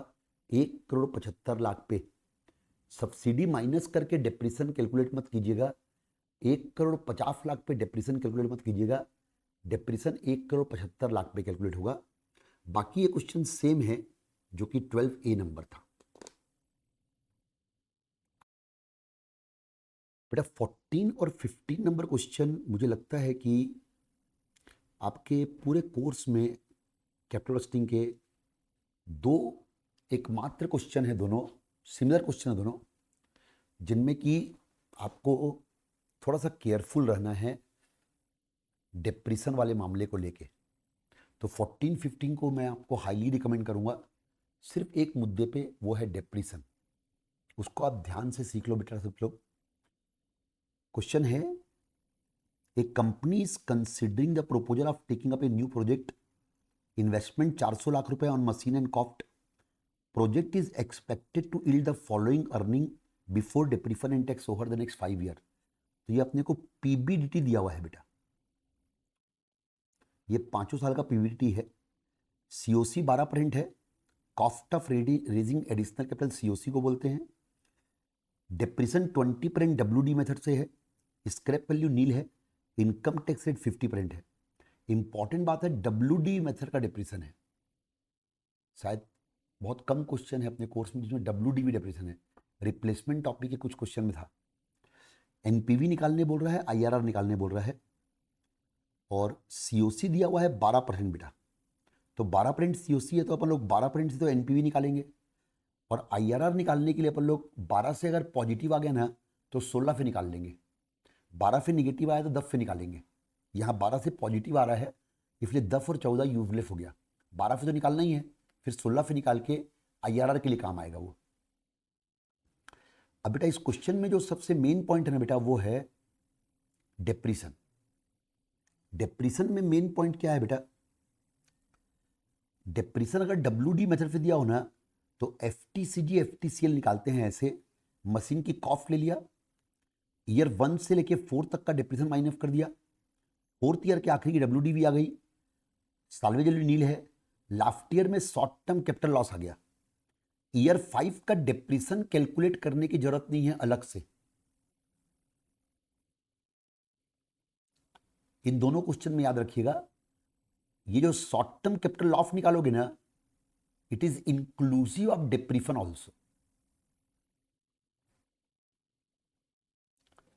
1,75,00,000 पे। सब्सिडी माइनस करके डिप्रेशन कैलकुलेट मत कीजिएगा। 1,50,00,000 पे डिप्रेशन कैलकुलेट मत कीजिएगा। डिप्रेशन 1,75,00,000 पे कैलकुलेट होगा। बाकी ये क्वेश्चन सेम है जो कि 12A नंबर था। बेटा 14 और 15 नंबर क्वेश्चन मुझे लगता है कि आपके पूरे कोर्स में कैपिटल बजटिंग के दो एकमात्र क्वेश्चन है, दोनों सिमिलर क्वेश्चन है दोनों, जिनमें कि आपको थोड़ा सा केयरफुल रहना है डिप्रेशन वाले मामले को लेके। तो 14-15 को मैं आपको हाईली रिकमेंड करूंगा, सिर्फ एक मुद्दे पे, वो है डिप्रेशन। उसको आप ध्यान से सीख लो बेटा सब लोग। क्वेश्चन है, a company is considering the proposal of taking up a new project, investment 400 lakh रुपए on machine and cost, project is expected to yield the following earning before depression and tax over the next 5 year. तो ये अपने को PBDT दिया हुआ है बेटा, ये 5 साल का पीबीडीटी है। सीओसी 12% है, cost of raising additional capital COC को बोलते हैं। डिप्रेशन 20% डब्ल्यूडी मेथड से है, स्क्रैप वैल्यू नील है, इनकम टैक्स रेट 50% है। इंपॉर्टेंट बात है, डब्ल्यूडी मेथड का डिप्रेशन है। शायद बहुत कम क्वेश्चन है अपने कोर्स में जिसमें डब्ल्यूडी भी डिप्रेशन है। रिप्लेसमेंट टॉपिक के कुछ क्वेश्चन में था। एनपीवी निकालने बोल रहा है, आईआरआर निकालने बोल रहा है, और सीओसी दिया हुआ है 12% बेटा। तो 12% सीओसी है तो अपन लोग 12% से तो एनपीवी निकालेंगे, और आईआरआर निकालने के लिए अपन लोग 12 से अगर पॉजिटिव आ गया ना तो 16 पे निकाल लेंगे, 12 पे निगेटिव आया तो 10 पे निकालेंगे। यहाँ 12 से पॉजिटिव आ रहा है, इसलिए 10 और 14 यूजलेस हो गया। 12 पे तो निकालना ही है, फिर 16 पे निकाल के आईआरआर के लिए काम आएगा वो। अब बेटा इस क्वेश्चन में जो सबसे मेन पॉइंट है ना बेटा, वो है डिप्रेशन। डिप्रेशन में मेन पॉइंट क्या है बेटा, डिप्रेशन अगर डब्ल्यूडी मेथड से दिया हो ना तो एफटीसीजी एफटीसीएल निकालते हैं ऐसे। मशीन की कॉस्ट ले लिया, ईयर 1 से लेके 4 तक का डिप्रेशन माइनस कर दिया, 4th ईयर के आखिरी की डब्ल्यूडी भी आ गई, साल्वेज वैल्यू नील है, लास्ट ईयर में शॉर्ट टर्म कैपिटल लॉस आ गया। ईयर 5 का डिप्रेशन कैलकुलेट करने की जरूरत नहीं है अलग से। इन दोनों क्वेश्चन में याद रखिएगा, ये जो शॉर्ट टर्म कैपिटल लॉस निकालोगे ना, it is inclusive of depression also.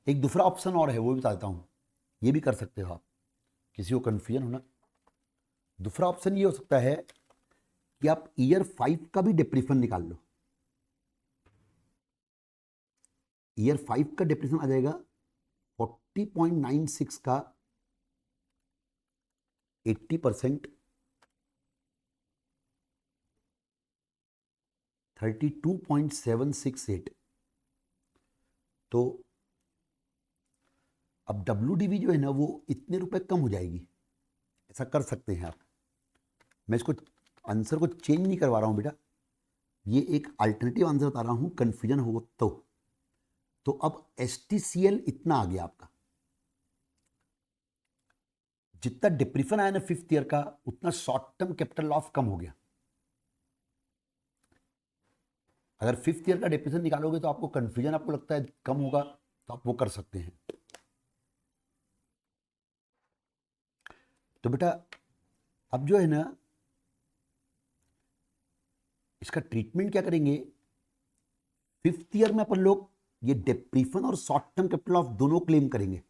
एक दूसरा ऑप्शन और है, वो भी बता देता हूं, ये भी कर सकते हो आप, किसी को कंफ्यूजन होना। दूसरा ऑप्शन ये हो सकता है कि आप ईयर 5 का भी डिप्रेशन निकाल लो। ईयर 5 का डिप्रेशन आ जाएगा 40.96 का 80%, 32.768। तो अब डब्ल्यूडीवी जो है ना वो इतने रुपए कम हो जाएगी, ऐसा कर सकते हैं आप। मैं इसको आंसर को चेंज नहीं करवा रहा हूं बेटा, ये एक अल्टरनेटिव आंसर बता रहा हूं, कंफ्यूजन हो तो अब एसटीसीएल इतना आ गया आपका, जितना डिप्रेशन आया ना 5th ईयर का, उतना शॉर्ट टर्म कैपिटल लॉस कम हो गया। अगर 5th ईयर का डिप्रेशन निकालोगे तो आपको कंफ्यूजन, आपको लगता है कम होगा, तो आप वो कर सकते हैं। तो बेटा अब जो है ना, इसका ट्रीटमेंट क्या करेंगे, 5th ईयर में अपन लोग ये डिप्रेशन और शॉर्ट टर्म कैपिटल लॉस दोनों क्लेम करेंगे।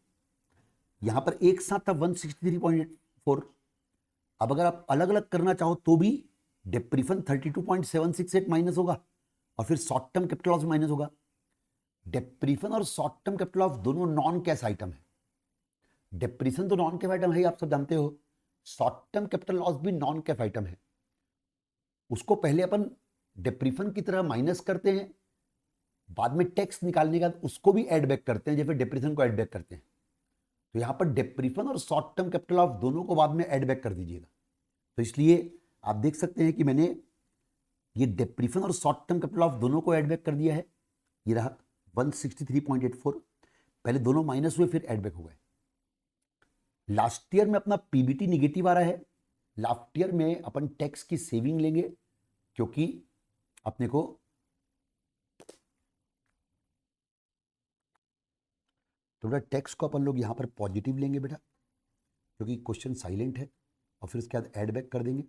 यहां पर एक साथ था 163.84। अब अगर आप अलग अलग करना चाहो तो भी डिप्रेशन 32.768 माइनस होगा, और फिर short term capital loss minus होगा। डिप्रेशन और शॉर्ट टर्म कैपिटल लॉस दोनों नॉन कैश आइटम है। डिप्रेशन तो नॉन कैश आइटम है, आप सब जानते हो। शॉर्ट टर्म कैपिटल लॉस भी नॉन कैश आइटम है। उसको पहले अपन डिप्रेशन की तरह माइनस करते हैं, बाद में टैक्स निकालने का उसको भी ऐड बैक करते हैं, जैसे डिप्रेशन को ऐड बैक करते हैं। तो यहां पर डिप्रेशन और शॉर्ट टर्म कैपिटल लॉस दोनों को बाद में ऐड बैक कर दीजिएगा। तो इसलिए आप देख सकते हैं कि मैंने ये डिप्रेशन और शॉर्ट टर्म कैपिटल लॉस दोनों को ऐड बैक कर दिया है। ये रहा 163.84, पहले दोनों माइनस हुए फिर ऐड बैक हो गए। लास्ट ईयर में अपना पीबीटी निगेटिव आ रहा है, लास्ट ईयर में अपन टैक्स की सेविंग लेंगे, क्योंकि अपने को तो बेटा टैक्स को अपन लोग यहां पर पॉजिटिव लेंगे बेटा, क्योंकि क्वेश्चन साइलेंट है, और फिर उसके बाद ऐड बैक कर देंगे।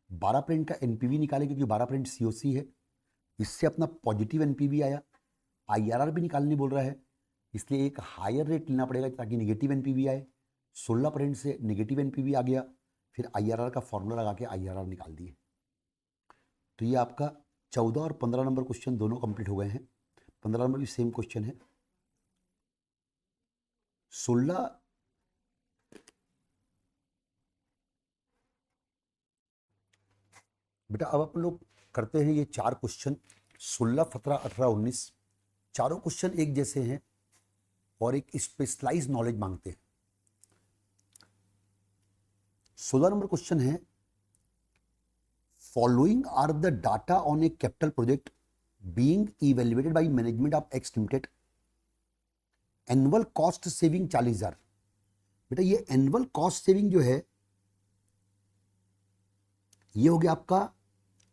12% का एनपीवी निकाले, क्योंकि 12% सीओसी है, इससे अपना पॉजिटिव एनपीवी आया। IRR भी निकालने बोल रहा है, इसलिए एक हायर रेट लेना पड़ेगा ताकि नेगेटिव एनपीवी आए। 16% से नेगेटिव एनपीवी आ गया, फिर IRR का फॉर्मूला लगा के IRR निकाल दिए। तो ये आपका 14 और 15 नंबर क्वेश्चन दोनों कंप्लीट हो गए हैं। 15 नंबर भी सेम क्वेश्चन है। 16 बेटा अब अपन लोग करते हैं ये 4 क्वेश्चन, 16, 17, 18, 19 चारों क्वेश्चन एक जैसे हैं और एक स्पेशलाइज नॉलेज मांगते हैं। 16 नंबर क्वेश्चन है, following are the data on a capital project being evaluated by management of X limited, annual cost saving 40,000। बेटा ये एनुअल कॉस्ट सेविंग जो है ये हो गया आपका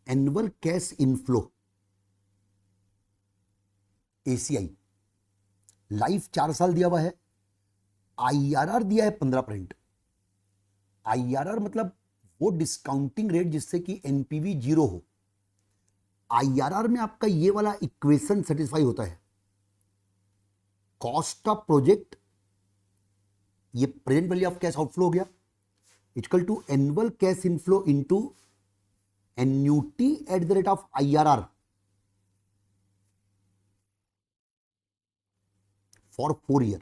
annual cash inflow ACI। Life 4 साल दिया हुआ है, IRR दिया है 15%। IRR मतलब वो डिस्काउंटिंग रेट जिससे कि NPV 0 हो। IRR में आपका ये वाला इक्वेशन सेटिस्फाई होता है, कॉस्ट ऑफ प्रोजेक्ट, ये present value of cash outflow हो गया, equal to annual cash inflow into annuity at the rate of IRR for 4 year.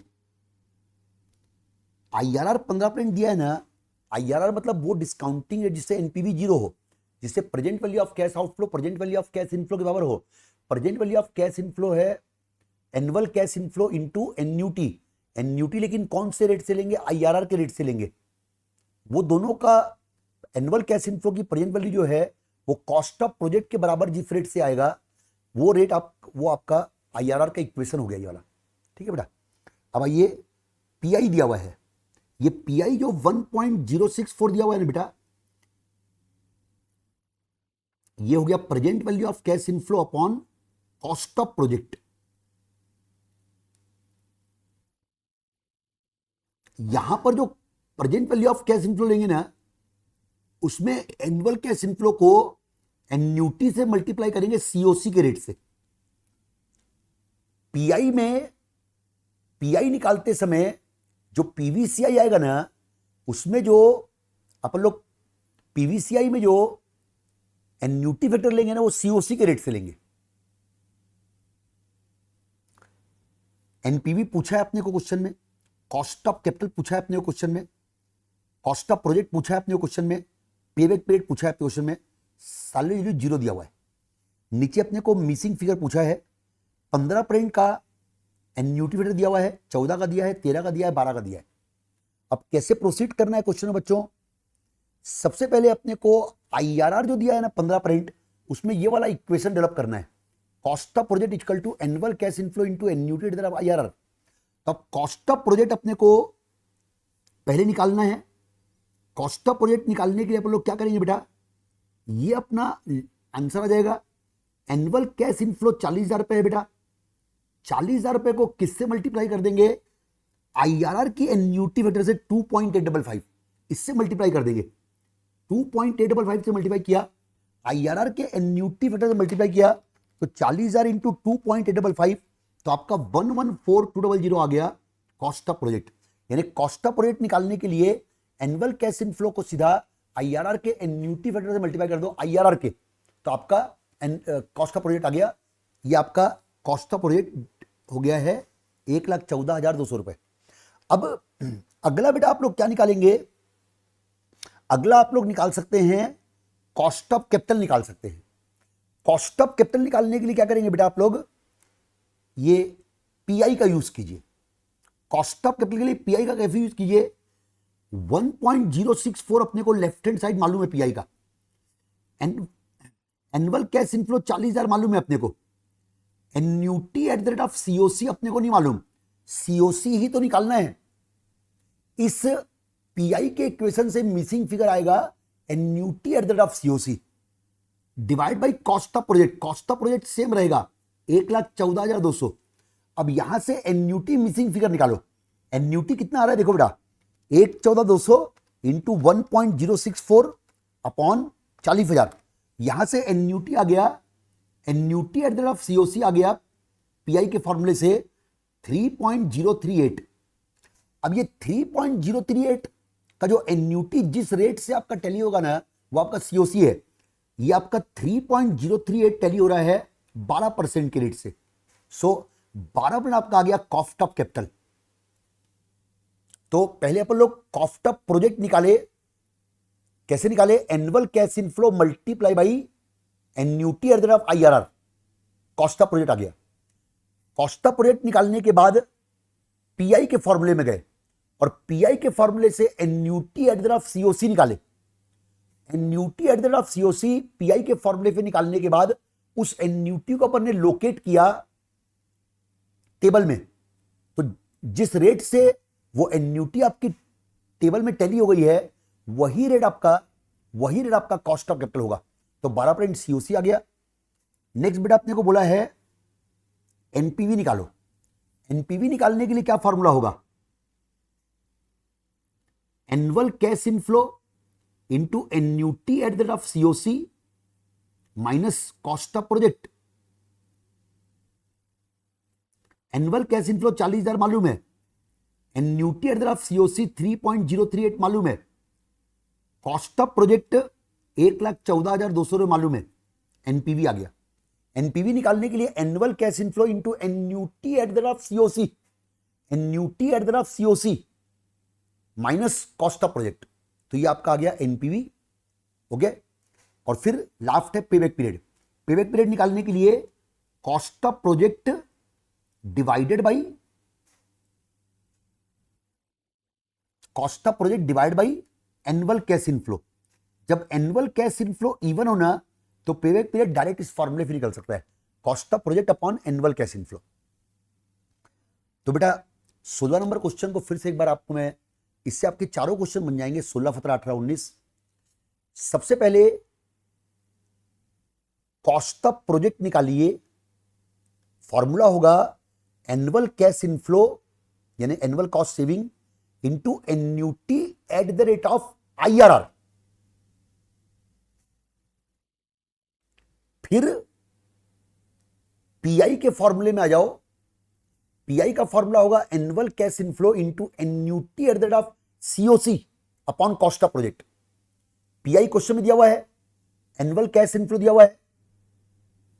IRR 15% दिया है ना, IRR मतलब वो डिस्काउंटिंग रेट जिससे NPV 0 हो, जिससे present value of cash outflow present value of cash inflow के बराबर हो। Present value of cash inflow है annual cash inflow into annuity, लेकिन कौन से रेट से लेंगे? IRR के रेट से लेंगे। वो दोनों का एनुअल कैश इनफ्लो की प्रेजेंट वैल्यू जो है वो कॉस्ट ऑफ प्रोजेक्ट के बराबर जिस रेट से आएगा वो रेट वो आपका IRR का इक्वेशन हो गया ये वाला। ठीक है बेटा। अब ये PI दिया हुआ है, ये PI जो 1.064 दिया हुआ है ना बेटा, ये हो गया present value of cash inflow upon cost of project. यहां पर जो present value of cash inflow लेंगे ना, उसमें एनुअल कैश इनफ्लो को एन्यूटी से मल्टीप्लाई करेंगे COC के रेट से। PI में PI निकालते समय जो PVCI आएगा ना, उसमें जो अपन लोग PVCI में जो एन्यूटी फैक्टर लेंगे ना वो COC के रेट से लेंगे। NPV पूछा है अपने को क्वेश्चन में, कॉस्ट ऑफ कैपिटल पूछा है अपने को क्वेश्चन में, कॉस्ट ऑफ प्रोजेक्ट पूछा है अपने को क्वेश्चन में, पेबैक पीरियड पूछा है अपने क्वेश्चन में, सैलरी 0 दिया हुआ है। नीचे अपने को मिसिंग फिगर पूछा है, 15% का एन्यूटी फैक्टर दिया हुआ है, 14 का दिया है, 13 का दिया है, 12 का दिया है। अब कैसे प्रोसीड करना है क्वेश्चन में बच्चों? सबसे पहले अपने को IRR जो दिया है ना 15%, उसमें ये वाला इक्वेशन डेवलप करना है, cost of project equal to annual cash inflow into annuity at the rate of IRR। तो कॉस्ट ऑफ प्रोजेक्ट अपने को पहले निकालना है। कॉस्ट ऑफ प्रोजेक्ट निकालने के लिए अपन लोग क्या करेंगे बेटा, ये अपना आंसर आ जाएगा, एनुअल कैश इनफ्लो 40,000 रुपए है बेटा। 40,000 रुपए को किससे मल्टीप्लाई कर देंगे? IRR की एन्यूटी फैक्टर से 2.855, इससे मल्टीप्लाई कर देंगे। 2.855 से मल्टीप्लाई किया, IRR के एन्यूटी फैक्टर से मल्टीप्लाई किया, तो 40,000 इंटू 2.855, तो आपका 114,200 आ गया कॉस्ट ऑफ प्रोजेक्ट। यानी कॉस्ट ऑफ प्रोजेक्ट निकालने के लिए एनुअल कैश इनफ्लो को सीधा IRR के एन्यूटी फैक्टर से मल्टीप्लाई कर दो IRR के, तो आपका कॉस्ट ऑफ प्रोजेक्ट आ गया। ये आपका कॉस्ट ऑफ प्रोजेक्ट हो गया है 1,14,200 रुपए। अब अगला बेटा आप लोग क्या निकालेंगे? अगला आप लोग निकाल सकते हैं कॉस्ट ऑफ कैपिटल निकाल सकते हैं। कॉस्ट ऑफ कैपिटल निकालने के लिए क्या करेंगे बेटा आप लोग, ये PI का यूज कीजिए। कॉस्ट ऑफ कैपिटल के लिए PI का कैसे यूज कीजिए? 1.064 अपने को लेफ्ट हैंड साइड मालूम है PI का, एनुअल कैश इनफ्लो 40,000 मालूम है अपने को, annuity at the rate of COC अपने को नहीं मालूम, COC ही तो निकालना है। इस PI के इक्वेशन से मिसिंग फिगर आएगा annuity at the rate of COC divide by cost of project. Cost of project same रहेगा 1,14,200। अब यहां से एन्यूटी मिसिंग फिगर निकालो। एन्यूटी कितना आ रहा है देखो बेटा, 1,14,200 इंटू 1.064 अपॉन 40,000। यहां से एन्यूटी आ गया, annuity at the rate of COC आ गया पीआई के फॉर्मूले से 3.038। अब ये 3.038 का जो एन्यूटी जिस रेट से आपका टैली होगा ना वो आपका सीओसी है। ये आपका 3.038 टैली हो रहा है 12% के रेट से। सो 12% आपका आ गया कॉस्ट ऑफ कैपिटल। तो पहले अपन लोग कॉस्ट ऑफ प्रोजेक्ट निकाले। कैसे निकाले? Annual cash inflow multiply by annuity at the rate of IRR. Cost of project आ गया। कॉस्ट ऑफ प्रोजेक्ट निकालने के बाद पीआई के फॉर्मूले में गए और पीआई के फॉर्मूले से annuity at the rate of COC निकाले। Annuity at the rate of COC PI के फॉर्मूले पे निकालने के बाद उस एन्यूटी को अपन ने लोकेट किया टेबल में। तो जिस रेट से वो एन्यूटी आपकी टेबल में टैली हो गई है वही रेट आपका कॉस्ट ऑफ कैपिटल होगा। तो 12% सीओसी आ गया। नेक्स्ट बेटा अपने को बोला है एनपीवी निकालो। एनपीवी निकालने के लिए क्या फॉर्मूला होगा? Annual cash inflow into annuity at the rate of COC minus cost of project. Annual cash inflow 40,000 मालूम है, annuity at the rate of COC 3.038 मालूम है, कॉस्ट ऑफ प्रोजेक्ट 1,14,200 मालूम है। एनपीवी आ गया। एनपीवी निकालने के लिए annual cash inflow into annuity at the rate of COC, annuity at the rate of COC minus cost of project. तो ये आपका आ गया एनपीवी। ओके। और फिर लास्ट है पेबैक पीरियड। पेबैक पीरियड निकालने के लिए cost of project divided by annual cash inflow. जब एनुअल कैश इनफ्लो इवन होना तो पेबैक पीरियड डायरेक्ट इस फॉर्मूले से निकल सकता है, cost of project upon annual cash inflow. तो बेटा 16 नंबर क्वेश्चन को फिर से एक बार आपको मैं, इससे आपके चारों क्वेश्चन बन जाएंगे 16, 17, 18, 19। सबसे पहले कॉस्ट ऑफ प्रोजेक्ट निकालिए। फॉर्मूला होगा एनुअल कैश इनफ्लो यानी annual cost saving into annuity at the rate of IRR. फिर पीआई के फॉर्मूले में आ जाओ। पीआई का फॉर्मूला होगा annual cash inflow into annuity at the rate of COC upon cost of project. Pi question में दिया हुआ है, एनुअल कैश इनफ्लो दिया हुआ है,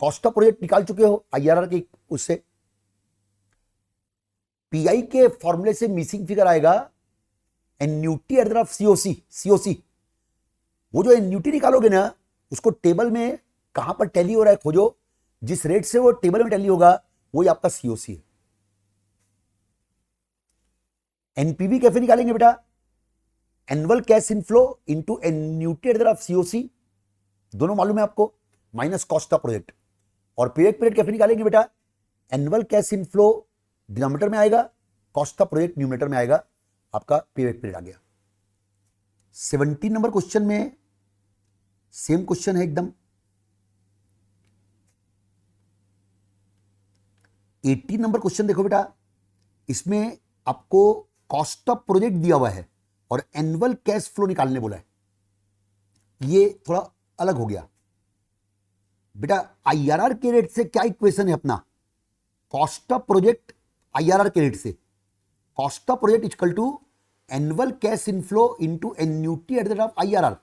कॉस्ट ऑफ प्रोजेक्ट निकाल चुके हो आईआरआर के उससे। पीआई के फॉर्मूले से मिसिंग फिगर आएगा annuity at the rate of COC. वो जो एन्यूटी निकालोगे ना उसको टेबल में कहां पर टैली हो रहा है खोजो, जिस रेट से वो टेबल में टैली होगा वही आपका सीओसी है। एनपीवी कैसे निकालेंगे बेटा? Annual cash inflow into annuity at the rate of COC, दोनों मालूम है आपको, माइनस कॉस्ट ऑफ प्रोजेक्ट। और पेबैक पीरियड कैसे निकालेंगे बेटा? एनुअल कैश इनफ्लो डिनोमिनेटर में आएगा, कॉस्ट ऑफ प्रोजेक्ट न्यूमरेटर में आएगा। आपका पेबैक पीरियड आ गया। 17 नंबर क्वेश्चन में सेम क्वेश्चन है एकदम। 18 नंबर क्वेश्चन देखो बेटा, इसमें आपको कॉस्ट ऑफ प्रोजेक्ट दिया हुआ है और एनुअल कैश फ्लो निकालने बोला है। ये थोड़ा अलग हो गया बेटा। आईआरआर के रेट से क्या इक्वेशन है अपना? कॉस्ट ऑफ प्रोजेक्ट आईआरआर के रेट से, cost of project equal to annual cash inflow into annuity at the rate of IRR.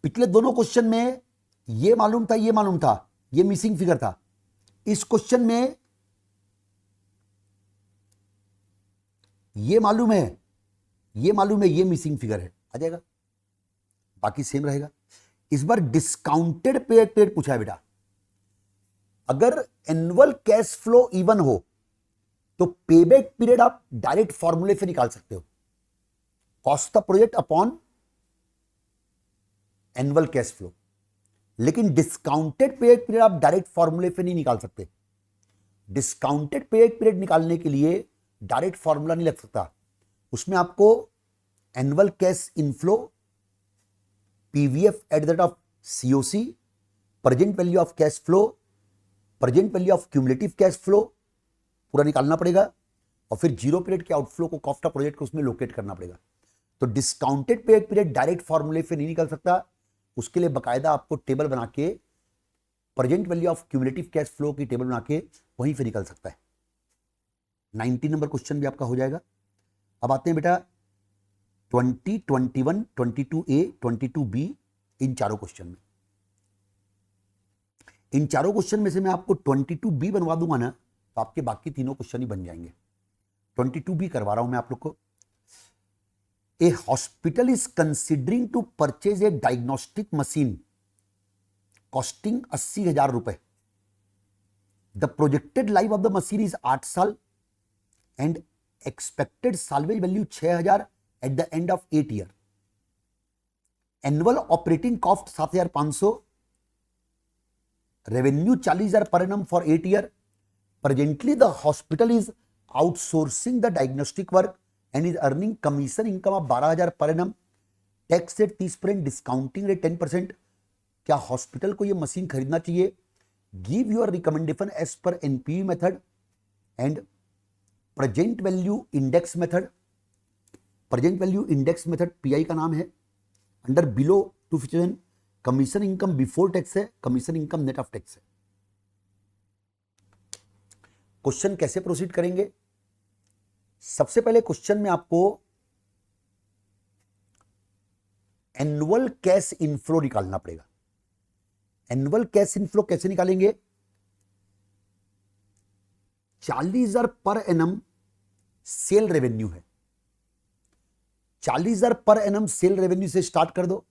पिछले दोनों क्वेश्चन में ये मालूम था, ये मालूम था, ये मिसिंग फिगर था। इस क्वेश्चन में ये मालूम है, ये मालूम है, ये मिसिंग फिगर है, आ जाएगा, बाकी सेम रहेगा। इस बार डिस्काउंटेड पेबैक पीरियड पूछा है बेटा। अगर एनुअल कैश फ्लो इवन हो तो पेबैक पीरियड आप डायरेक्ट फॉर्मूले से निकाल सकते हो, cost of project upon annual cash flow. लेकिन डिस्काउंटेड पेबैक पीरियड आप डायरेक्ट फॉर्मूले से नहीं निकाल सकते। डिस्काउंटेड पेबैक पीरियड निकालने के लिए डायरेक्ट फॉर्मूला नहीं लग सकता, उसमें आपको annual cash inflow, PVF eight the rate of COC, present value of cash flow, present value of cumulative cash flow पूरा निकालना पड़ेगा और फिर जीरो पीरियड के आउटफ्लो को, कॉस्ट ऑफ प्रोजेक्ट को उसमें लोकेट करना पड़ेगा। तो डिस्काउंटेड पेबैक पीरियड डायरेक्ट फॉर्मूले से नहीं निकल सकता, उसके लिए बकायदा आपको टेबल बना के present value of cumulative cash flow की टेबल बना के वहीं से निकल सकता है। 19 नंबर क्वेश्चन भी आपका हो जाएगा। अब आते हैं बेटा 20, 21, 22A, 22B, इन चारों क्वेश्चन में। इन चारों क्वेश्चन में से मैं आपको 22B बनवा दूंगा ना, तो आपके बाकी तीनों क्वेश्चन ही बन जाएंगे। 22B करवा रहा हूं मैं आप लोग को। A hospital is considering to purchase a diagnostic machine costing 80,000 रुपए। The projected life of the machine is 8 साल and expected salvage value 6,000 at the end of 8 year. Annual operating cost 7,500, revenue 40,000 per annum for 8 year. Presently the hospital is outsourcing the diagnostic work and is earning commission income of 12,000 per annum. Tax rate 30%, discounting rate 10%। क्या hospital को यह machine खरीदना चाहिए? Give your recommendation as per NPV method and present value index method. Present value index method PI का नाम है। Under below 257 commission income before tax है, commission income net of tax है। क्वेश्चन कैसे प्रोसीड करेंगे? सबसे पहले क्वेश्चन में आपको एनुअल कैश इनफ्लो निकालना पड़ेगा। एनुअल कैश इनफ्लो कैसे निकालेंगे? 40,000 पर एनम सेल रेवेन्यू है। 40,000 पर एनम सेल रेवेन्यू से स्टार्ट कर दो।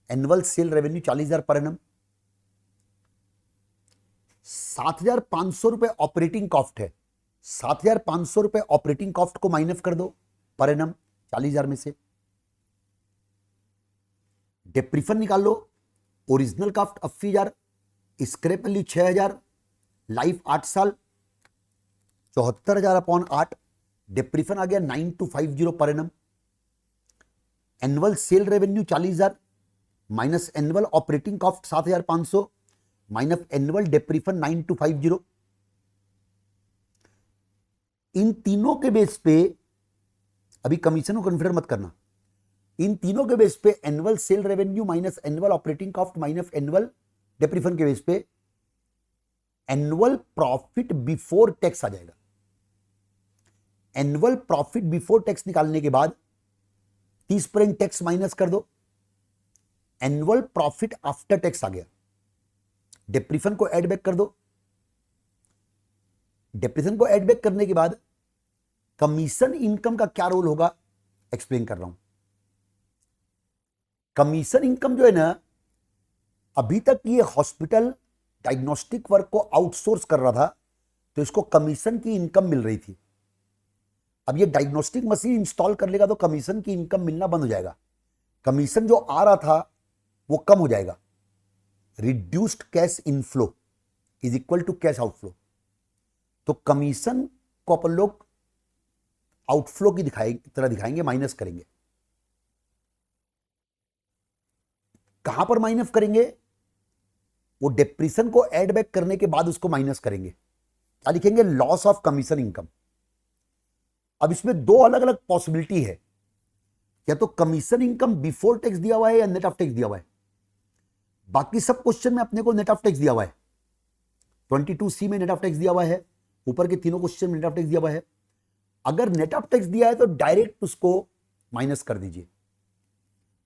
Annual sale revenue 40,000 per annum. 7,500 रुपए ऑपरेटिंग कॉस्ट है। 7,500 रुपए ऑपरेटिंग कॉस्ट को माइनस कर दो पर एनम 40,000 में से। डेप्रीफन निकाल लो। Original cost 80,000, scrap value 6,000, life 8 साल, 74,000 अपॉन 8। डेप्रीफन आ गया 9250 per annum. Annual sale revenue 40,000 minus annual operating cost 7,500 minus annual depreciation 9250। इन तीनों के बेस पे, अभी कमीशन को कंसिडर मत करना, इन तीनों के बेस पे annual sale revenue minus annual operating cost minus annual depreciation के बेस पे एनुअल प्रॉफिट बिफोर टैक्स आ जाएगा। एनुअल प्रॉफिट बिफोर टैक्स निकालने के बाद 30% टैक्स माइनस कर दो। एनुअल प्रॉफिट आफ्टर टैक्स आ गया। डेप्रीफन को ऐड बैक कर दो। डेप्रीफन को ऐड बैक करने के बाद कमीशन इनकम का क्या रोल होगा एक्सप्लेन कर रहा हूं। कमीशन इनकम जो है ना, अभी तक ये हॉस्पिटल डायग्नोस्टिक वर्क को आउटसोर्स कर रहा था, तो इसको कमीशन की इनकम मिल रही थी। अब ये डायग्नोस्टिक मशीन इंस्टॉल कर लेगा तो कमीशन की इनकम मिलना बंद हो जाएगा। कमीशन जो आ रहा था वो कम हो जाएगा। Reduced cash inflow is equal to cash outflow. तो कमीशन को अपन लोग आउटफ्लो की तरह दिखाएंगे, माइनस करेंगे। कहां पर माइनस करेंगे? वो डेप्रीशन को ऐड बैक करने के बाद उसको माइनस करेंगे। क्या लिखेंगे? Loss of commission income. अब इसमें दो अलग अलग पॉसिबिलिटी है, या तो कमीशन इनकम बिफोर टैक्स दिया हुआ है या नेट ऑफ टैक्स दिया हुआ है। बाकी सब क्वेश्चन में अपने को नेट ऑफ टैक्स दिया हुआ है। 22C में नेट ऑफ टैक्स दिया हुआ है, ऊपर के तीनों क्वेश्चन में नेट ऑफ टैक्स दिया हुआ है। अगर नेट ऑफ टैक्स दिया है तो डायरेक्ट उसको माइनस कर दीजिए।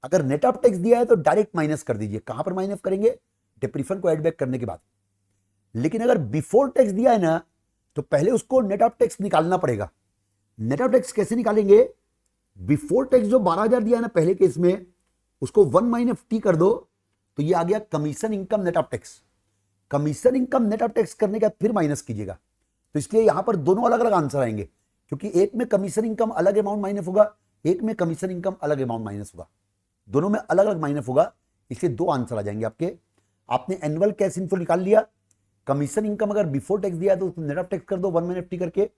अगर नेट ऑफ टैक्स दिया है तो डायरेक्ट माइनस कर दीजिए। कहां पर माइनस करेंगे? डेप्रीफन को ऐड बैक करने के बाद। लेकिन अगर बिफोर टैक्स दिया है ना, तो पहले उसको नेट ऑफ टैक्स निकालना पड़ेगा। नेट ऑफ टैक्स कैसे निकालेंगे? बिफोर टैक्स जो 12,000 दिया है ना पहले केस में, उसको 1 माइनस टी कर दो, तो ये आ गया commission income net of tax. Commission income net of tax करने के बाद फिर माइनस कीजिएगा। तो इसलिए यहां पर दोनों अलग अलग आंसर आएंगे, क्योंकि एक में कमीशन इनकम अलग अमाउंट माइनस होगा, एक में कमीशन इनकम अलग अमाउंट माइनस होगा। दोनों में अलग अलग माइनस होगा, इसलिए दो आंसर आ जाएंगे आपके। आपने एनुअल कैश इनफ्लो निकाल लिया। कमीशन इनकम अगर बिफोर टैक्स दिया है तो नेट ऑफ टैक्स कर दो 1 माइनस टी करके,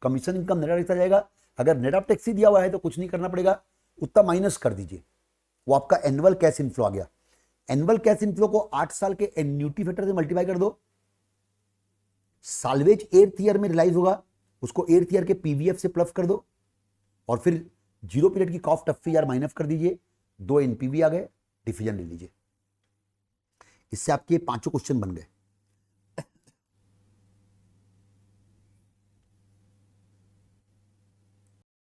commission income net of tax आ जाएगा। अगर नेट ऑफ टैक्स ही दिया हुआ है तो कुछ नहीं करना पड़ेगा, उतना माइनस कर दीजिए, वो आपका एनुअल कैश इनफ्लो आ गया। एनुअल कैश इनफ्लो को 8 साल के एन्युटी फैक्टर से मल्टीप्लाई कर दो। साल्वेज 8th ईयर में रिलाइज होगा, उसको 8th ईयर के पीवीएफ से प्लस कर दो, और फिर 0 पीरियड की कॉस्ट 80,000 माइनस कर दीजिए। 2 एनपीवी आ गए, डिफिजन ले लीजिए। इससे आपके 5 क्वेश्चन बन गए।